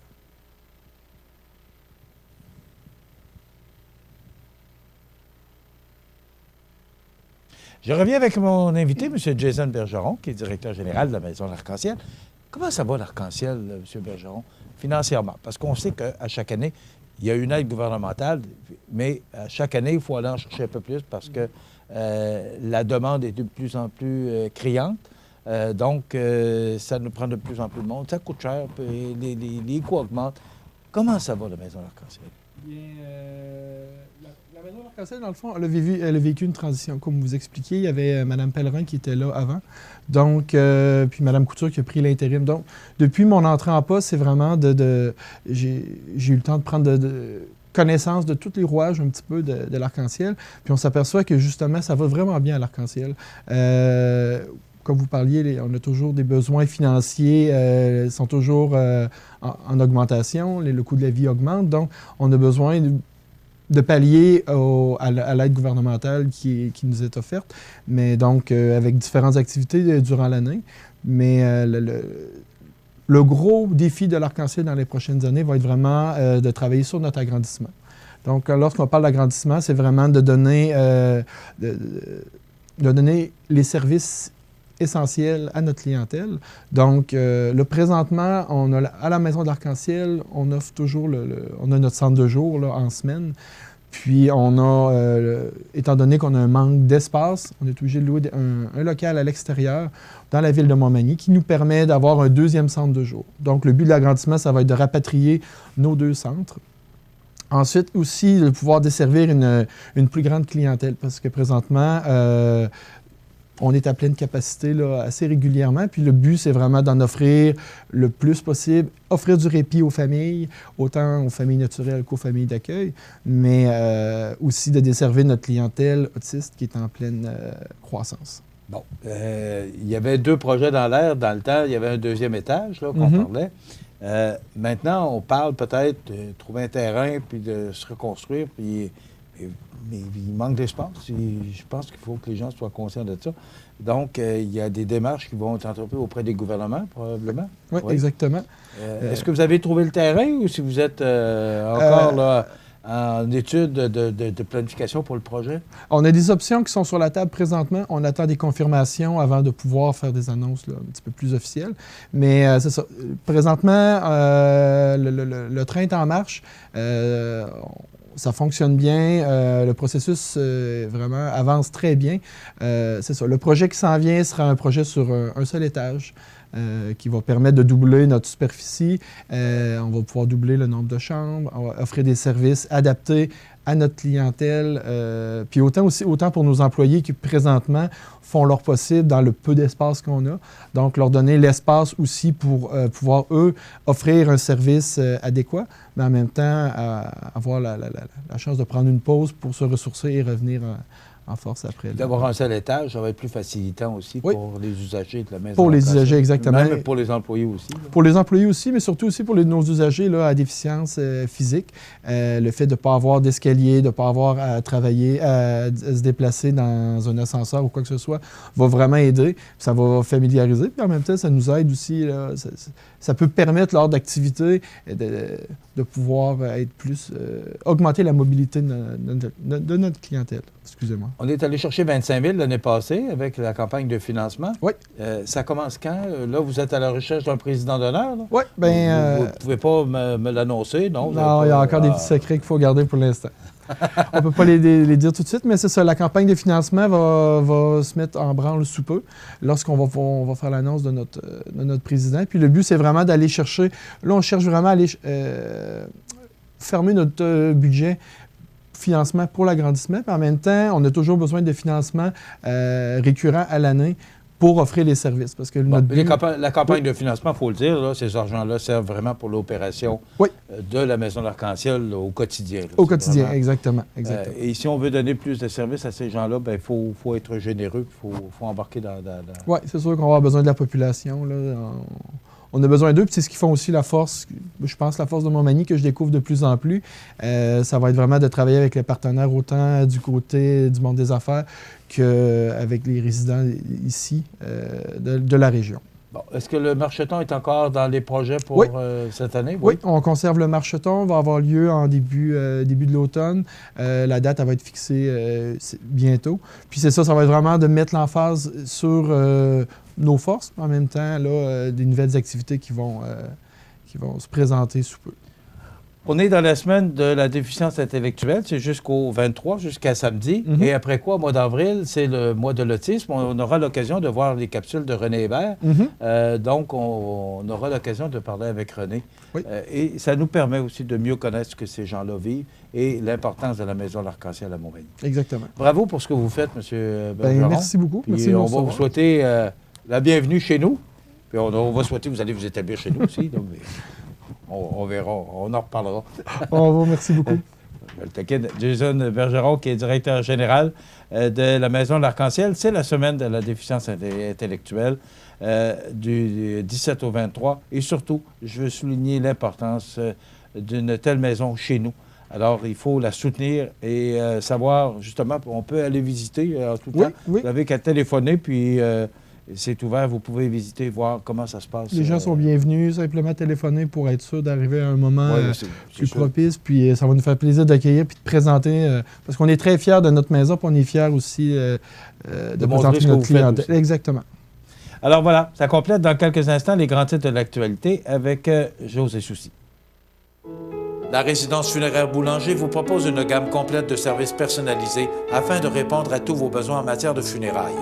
Je reviens avec mon invité, M. Jason Bergeron, qui est directeur général de la Maison de l'Arc-en-Ciel. Comment ça va, l'Arc-en-Ciel, M. Bergeron, financièrement? Parce qu'on sait qu'à chaque année, il y a une aide gouvernementale, mais à chaque année, il faut aller en chercher un peu plus parce que la demande est de plus en plus criante. Donc, ça nous prend de plus en plus de monde. Ça coûte cher, puis les coûts augmentent. Comment ça va, la Maison de l'Arc-en-Ciel? Bien, la Maison de l'Arc-en-Ciel, dans le fond, elle a vécu une transition. Comme vous expliquiez, il y avait Mme Pellerin qui était là avant. Donc, puis Mme Couture qui a pris l'intérim. Donc, depuis mon entrée en poste, c'est vraiment j'ai eu le temps de prendre connaissance de tous les rouages un petit peu de l'Arc-en-Ciel. Puis on s'aperçoit que, justement, ça va vraiment bien à l'Arc-en-Ciel. Comme vous parliez, on a toujours des besoins financiers, ils sont toujours en augmentation, le coût de la vie augmente, donc on a besoin de pallier à l'aide gouvernementale qui nous est offerte, mais donc avec différentes activités durant l'année. Mais le gros défi de l'Arc-en-Ciel dans les prochaines années va être vraiment de travailler sur notre agrandissement. Donc, lorsqu'on parle d'agrandissement, c'est vraiment de donner les services essentiels à notre clientèle. Donc, présentement, à la Maison de l'Arc-en-Ciel, on offre toujours on a notre centre de jour là, en semaine. Puis, on a, étant donné qu'on a un manque d'espace, on est obligé de louer un local à l'extérieur dans la ville de Montmagny qui nous permet d'avoir un deuxième centre de jour. Donc, le but de l'agrandissement, ça va être de rapatrier nos deux centres. Ensuite, aussi, de pouvoir desservir une plus grande clientèle parce que présentement, on est à pleine capacité là, assez régulièrement. Puis le but, c'est vraiment d'en offrir le plus possible, offrir du répit aux familles, autant aux familles naturelles qu'aux familles d'accueil, mais aussi de desservir notre clientèle autiste qui est en pleine croissance. Bon, il y avait deux projets dans l'air. Dans le temps, il y avait un deuxième étage là, qu'on parlait. Maintenant, on parle peut-être de trouver un terrain puis de se reconstruire puis Mais il manque d'espace. Je pense qu'il faut que les gens soient conscients de ça. Donc, il y a des démarches qui vont être entreprises auprès des gouvernements, probablement. Oui, exactement. Est-ce que vous avez trouvé le terrain ou si vous êtes encore là, en étude de planification pour le projet? On a des options qui sont sur la table présentement. On attend des confirmations avant de pouvoir faire des annonces là, un petit peu plus officielles. Mais c'est ça. Présentement, le train est en marche. Ça fonctionne bien. Le processus vraiment avance très bien. C'est ça. Le projet qui s'en vient sera un projet sur un seul étage qui va permettre de doubler notre superficie. On va pouvoir doubler le nombre de chambres. On va offrir des services adaptés à notre clientèle. Puis autant pour nos employés qui présentement font leur possible dans le peu d'espace qu'on a. Donc, leur donner l'espace aussi pour pouvoir, eux, offrir un service adéquat, mais en même temps, avoir la chance de prendre une pause pour se ressourcer et revenir en force après. D'avoir un seul étage, ça va être plus facilitant aussi pour les usagers de la maison. Pour les usagers, exactement. Même pour les employés aussi. Là. Pour les employés aussi, mais surtout aussi pour nos usagers là, à déficience physique. Le fait de ne pas avoir d'escalier, de ne pas avoir à travailler, à se déplacer dans un ascenseur ou quoi que ce soit, va vraiment aider. Ça va familiariser. Puis en même temps, ça nous aide aussi. Là, ça peut permettre, lors d'activités, de pouvoir être plus... augmenter la mobilité de notre clientèle. Excusez-moi. On est allé chercher 25 000 l'année passée avec la campagne de financement. Oui. Ça commence quand? Là, vous êtes à la recherche d'un président d'honneur? Oui. Bien, vous ne pouvez pas me l'annoncer, non? Non, il y a encore des petits secrets qu'il faut garder pour l'instant. On ne peut pas les dire tout de suite, mais c'est ça. La campagne de financement va se mettre en branle sous peu lorsqu'on va faire l'annonce de notre président. Puis le but, c'est vraiment d'aller chercher... Là, on cherche vraiment à aller fermer notre budget financement pour l'agrandissement. Puis en même temps, on a toujours besoin de financement récurrent à l'année pour offrir les services. Parce que la campagne de financement, il faut le dire, là, ces argents-là servent vraiment pour l'opération de la Maison de l'Arc-en-Ciel au quotidien. Là, au quotidien, vraiment... exactement. Et si on veut donner plus de services à ces gens-là, il faut être généreux, il faut embarquer dans... Oui, c'est sûr qu'on va avoir besoin de la population. Là. On a besoin d'eux, puis c'est ce qui font aussi la force, je pense, la force de Montmagny que je découvre de plus en plus. Ça va être vraiment de travailler avec les partenaires autant du côté du monde des affaires qu'avec les résidents ici de la région. Bon, est-ce que le marcheton est encore dans les projets pour cette année? Oui, on conserve le marcheton. Va avoir lieu en début de l'automne. La date, elle va être fixée bientôt. Puis c'est ça, ça va être vraiment de mettre l'emphase sur nos forces, en même temps, là, des nouvelles activités qui vont se présenter sous peu. On est dans la semaine de la déficience intellectuelle, c'est jusqu'au 23, jusqu'à samedi. Mm-hmm. Et après quoi, au mois d'avril, c'est le mois de l'autisme. On aura l'occasion de voir les capsules de René Hébert. Mm-hmm. Donc, on aura l'occasion de parler avec René. Oui. Et ça nous permet aussi de mieux connaître ce que ces gens-là vivent et l'importance de la Maison de l'Arc-en-Ciel à Montmagny. Exactement. Bravo pour ce que vous faites, M. Bergeron. Merci beaucoup. Puis merci on va vous souhaiter la bienvenue chez nous. Puis on va souhaiter que vous allez vous établir chez nous aussi. Donc, on verra, on en reparlera. Merci beaucoup. Jason Bergeron, qui est directeur général de la Maison de l'Arc-en-Ciel. C'est la semaine de la déficience intellectuelle du 17 au 23. Et surtout, je veux souligner l'importance d'une telle maison chez nous. Alors, il faut la soutenir et savoir, justement, on peut aller visiter en tout temps. Oui. Vous n'avez qu'à téléphoner, puis... c'est ouvert, vous pouvez visiter, voir comment ça se passe. Les gens sont bienvenus, simplement téléphoner pour être sûr d'arriver à un moment plus propice. Puis ça va nous faire plaisir d'accueillir puis de présenter, parce qu'on est très fiers de notre maison, puis on est fiers aussi de présenter notre clientèle. Exactement. Alors voilà, ça complète dans quelques instants les grands titres de l'actualité avec José Soucy. La résidence funéraire Boulanger vous propose une gamme complète de services personnalisés afin de répondre à tous vos besoins en matière de funérailles.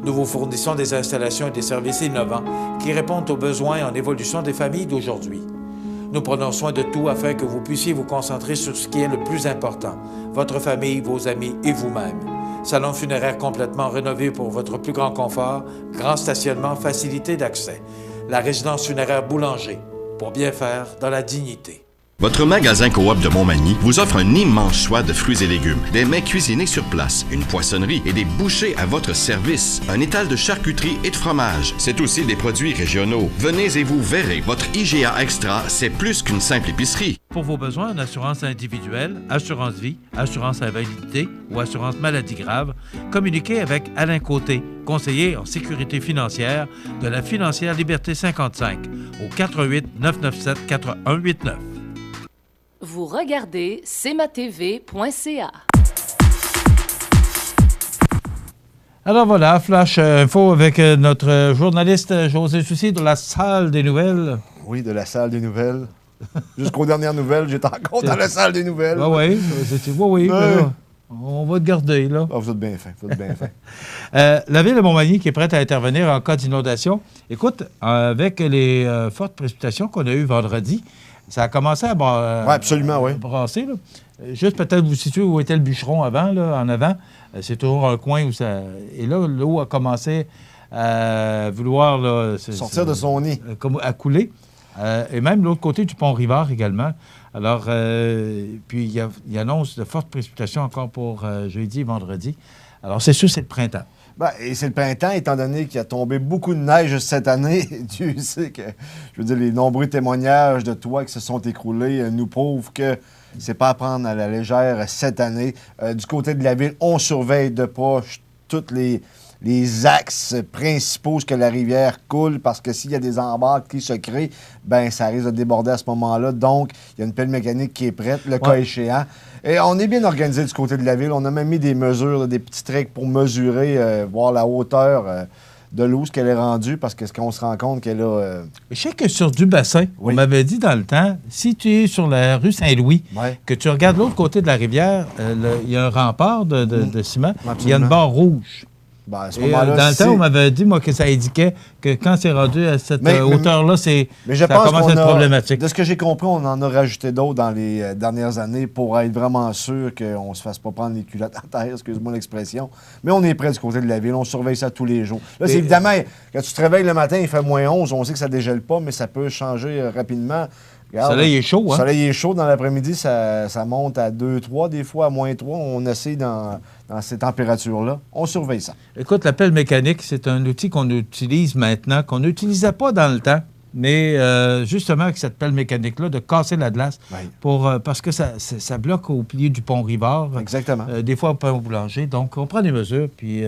Nous vous fournissons des installations et des services innovants qui répondent aux besoins en évolution des familles d'aujourd'hui. Nous prenons soin de tout afin que vous puissiez vous concentrer sur ce qui est le plus important, votre famille, vos amis et vous-même. Salon funéraire complètement rénové pour votre plus grand confort, grand stationnement, facilité d'accès. La résidence funéraire Boulanger, pour bien faire dans la dignité. Votre magasin Coop de Montmagny vous offre un immense choix de fruits et légumes, des mets cuisinés sur place, une poissonnerie et des bouchers à votre service, un étal de charcuterie et de fromage. C'est aussi des produits régionaux. Venez et vous verrez, votre IGA Extra, c'est plus qu'une simple épicerie. Pour vos besoins en assurance individuelle, assurance vie, assurance invalidité ou assurance maladie grave, communiquez avec Alain Côté, conseiller en sécurité financière de la Financière Liberté 55 au 88 997 4189. Vous regardez cmatv.ca. Alors voilà, Flash Info avec notre journaliste José Soucy de la salle des nouvelles. Oui, de la salle des nouvelles. Jusqu'aux dernières nouvelles, j'étais encore dans la salle des nouvelles. Oui, oui, là, on va te garder, là. Ah, vous êtes bien fin, vous êtes bien fin. La ville de Montmagny qui est prête à intervenir en cas d'inondation. Écoute, avec les fortes précipitations qu'on a eues vendredi, ça a commencé à brasser. Là. Juste peut-être vous situer où était le bûcheron avant, là, en avant. C'est toujours un coin où ça... Et là, l'eau a commencé à vouloir... Là, sortir de son nid. À couler. Et même de l'autre côté du pont-Rivard également. Alors, puis il annonce de fortes précipitations encore pour jeudi et vendredi. Alors, c'est sûr, c'est le printemps. Et c'est le printemps, étant donné qu'il a tombé beaucoup de neige cette année. Tu sais que, je veux dire, les nombreux témoignages de toits qui se sont écroulés nous prouvent que c'est pas à prendre à la légère cette année. Du côté de la ville, on surveille de proche tous les axes principaux que la rivière coule, parce que s'il y a des embarques qui se créent, ben ça risque de déborder à ce moment-là. Donc, il y a une pelle mécanique qui est prête, le cas échéant. Et on est bien organisé du côté de la ville. On a même mis des mesures, des petits tricks pour mesurer, voir la hauteur de l'eau, ce qu'elle est rendue, parce que ce qu'on se rend compte qu'elle a... Je sais que sur du bassin, on m'avait dit dans le temps, si tu es sur la rue Saint-Louis, que tu regardes l'autre côté de la rivière, il y a un rempart de ciment, il y a une barre rouge. À ce dans le temps, on m'avait dit, moi, que ça indiquait que quand c'est rendu à cette hauteur-là, ça commence à être problématique. De ce que j'ai compris, on en a rajouté d'autres dans les dernières années pour être vraiment sûr qu'on ne se fasse pas prendre les culottes à terre, excuse-moi l'expression. Mais on est près du côté de la ville, on surveille ça tous les jours. Là, c'est évidemment, quand tu te réveilles le matin, il fait moins 11, on sait que ça ne dégèle pas, mais ça peut changer rapidement. Regarde, le soleil est chaud, hein? Le soleil est chaud. Dans l'après-midi, ça monte à 2, 3, des fois à moins 3. On essaie dans ces températures-là. On surveille ça. Écoute, la pelle mécanique, c'est un outil qu'on utilise maintenant, qu'on n'utilisait pas dans le temps. Mais justement, avec cette pelle mécanique-là, de casser la glace, parce que ça bloque au pilier du pont-Rivard. Exactement. Des fois, au pain au boulanger. Donc, on prend des mesures. Puis,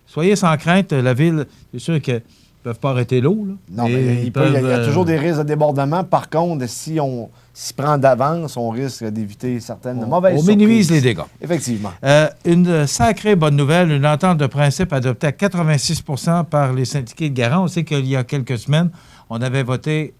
soyez sans crainte. La ville, c'est sûr que... Ils ne peuvent pas arrêter l'eau. Non, mais il y a toujours des risques de débordement. Par contre, si on s'y prend d'avance, on risque d'éviter certaines mauvaises surprises. On minimise les dégâts. Effectivement. Une sacrée bonne nouvelle, une entente de principe adoptée à 86 % par les syndiqués de garant. On sait qu'il y a quelques semaines, on avait voté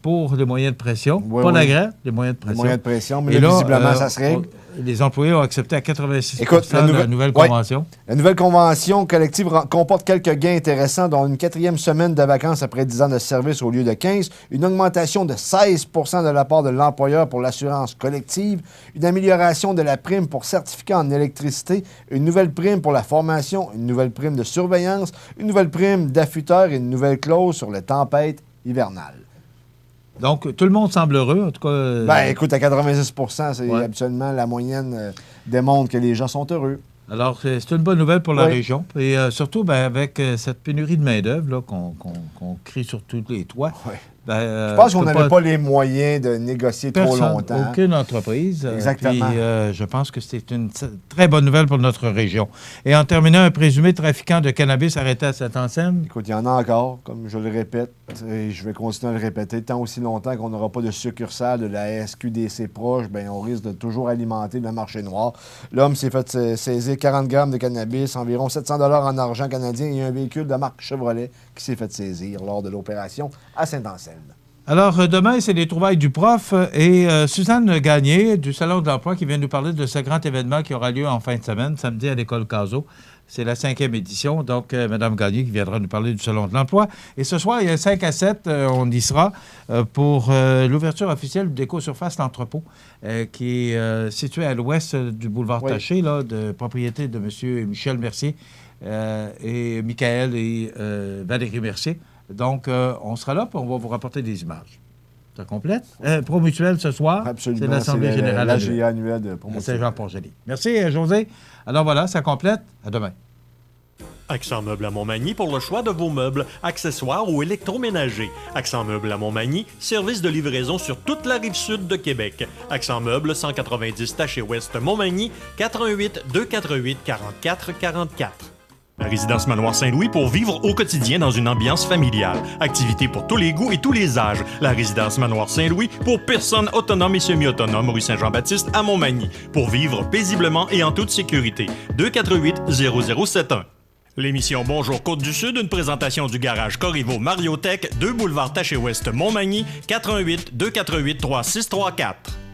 pour les moyens de pression. Pas la grève, les moyens de pression. Les moyens de pression, mais là, visiblement, ça se règle. Les employés ont accepté à 86 la nouvelle convention. La nouvelle convention collective comporte quelques gains intéressants, dont une 4e semaine de vacances après 10 ans de service au lieu de 15, une augmentation de 16 % de la part de l'employeur pour l'assurance collective, une amélioration de la prime pour certificat en électricité, une nouvelle prime pour la formation, une nouvelle prime de surveillance, une nouvelle prime d'affûteur et une nouvelle clause sur les tempêtes hivernales. Donc, tout le monde semble heureux, en tout cas. Écoute, à 86 %, c'est absolument la moyenne démontre que les gens sont heureux. Alors, c'est une bonne nouvelle pour la région. Et surtout, avec cette pénurie de main-d'œuvre qu'on crie sur tous les toits. Je pense qu'on n'avait pas les moyens de négocier trop longtemps. Aucune entreprise. Exactement. Puis, je pense que c'est une très bonne nouvelle pour notre région. Et en terminant, un présumé trafiquant de cannabis arrêté à Sainte-Anselme. Écoute, il y en a encore, comme je le répète, et je vais continuer à le répéter. Tant aussi longtemps qu'on n'aura pas de succursale de la SQDC proche, on risque de toujours alimenter le marché noir. L'homme s'est fait saisir 40 grammes de cannabis, environ 700 $ en argent canadien et un véhicule de marque Chevrolet qui s'est fait saisir lors de l'opération à Sainte-Anselme. Alors, demain, c'est les trouvailles du prof et Suzanne Gagné du Salon de l'Emploi qui vient nous parler de ce grand événement qui aura lieu en fin de semaine, samedi à l'École Caso. C'est la 5e édition. Donc, Mme Gagné qui viendra nous parler du Salon de l'Emploi. Et ce soir, il y a 5 à 7, on y sera pour l'ouverture officielle d'Éco-Surface L'Entrepôt, qui est situé à l'ouest du boulevard Taché, là, de propriété de M. Michel Mercier et Michael et Valérie Mercier. Donc, on sera là, puis on va vous rapporter des images. Ça complète. Promutuelle ce soir. Absolument. C'est l'Assemblée générale l'AGA annuelle de à promotion. Saint-Jean-Port-Joli. Merci, José. Alors voilà, ça complète. À demain. Accent Meubles à Montmagny pour le choix de vos meubles, accessoires ou électroménagers. Accent Meubles à Montmagny, service de livraison sur toute la rive sud de Québec. Accent Meubles, 190 Taché Ouest Montmagny, 88 248 44 44. La résidence Manoir Saint-Louis pour vivre au quotidien dans une ambiance familiale. Activités pour tous les goûts et tous les âges. La résidence Manoir Saint-Louis pour personnes autonomes et semi-autonomes, rue Saint-Jean-Baptiste à Montmagny. Pour vivre paisiblement et en toute sécurité. 248-0071. L'émission Bonjour Côte-du-Sud, une présentation du garage Corriveau Mariotech, 2 boulevard Taché-Ouest Montmagny, 88 248 3634.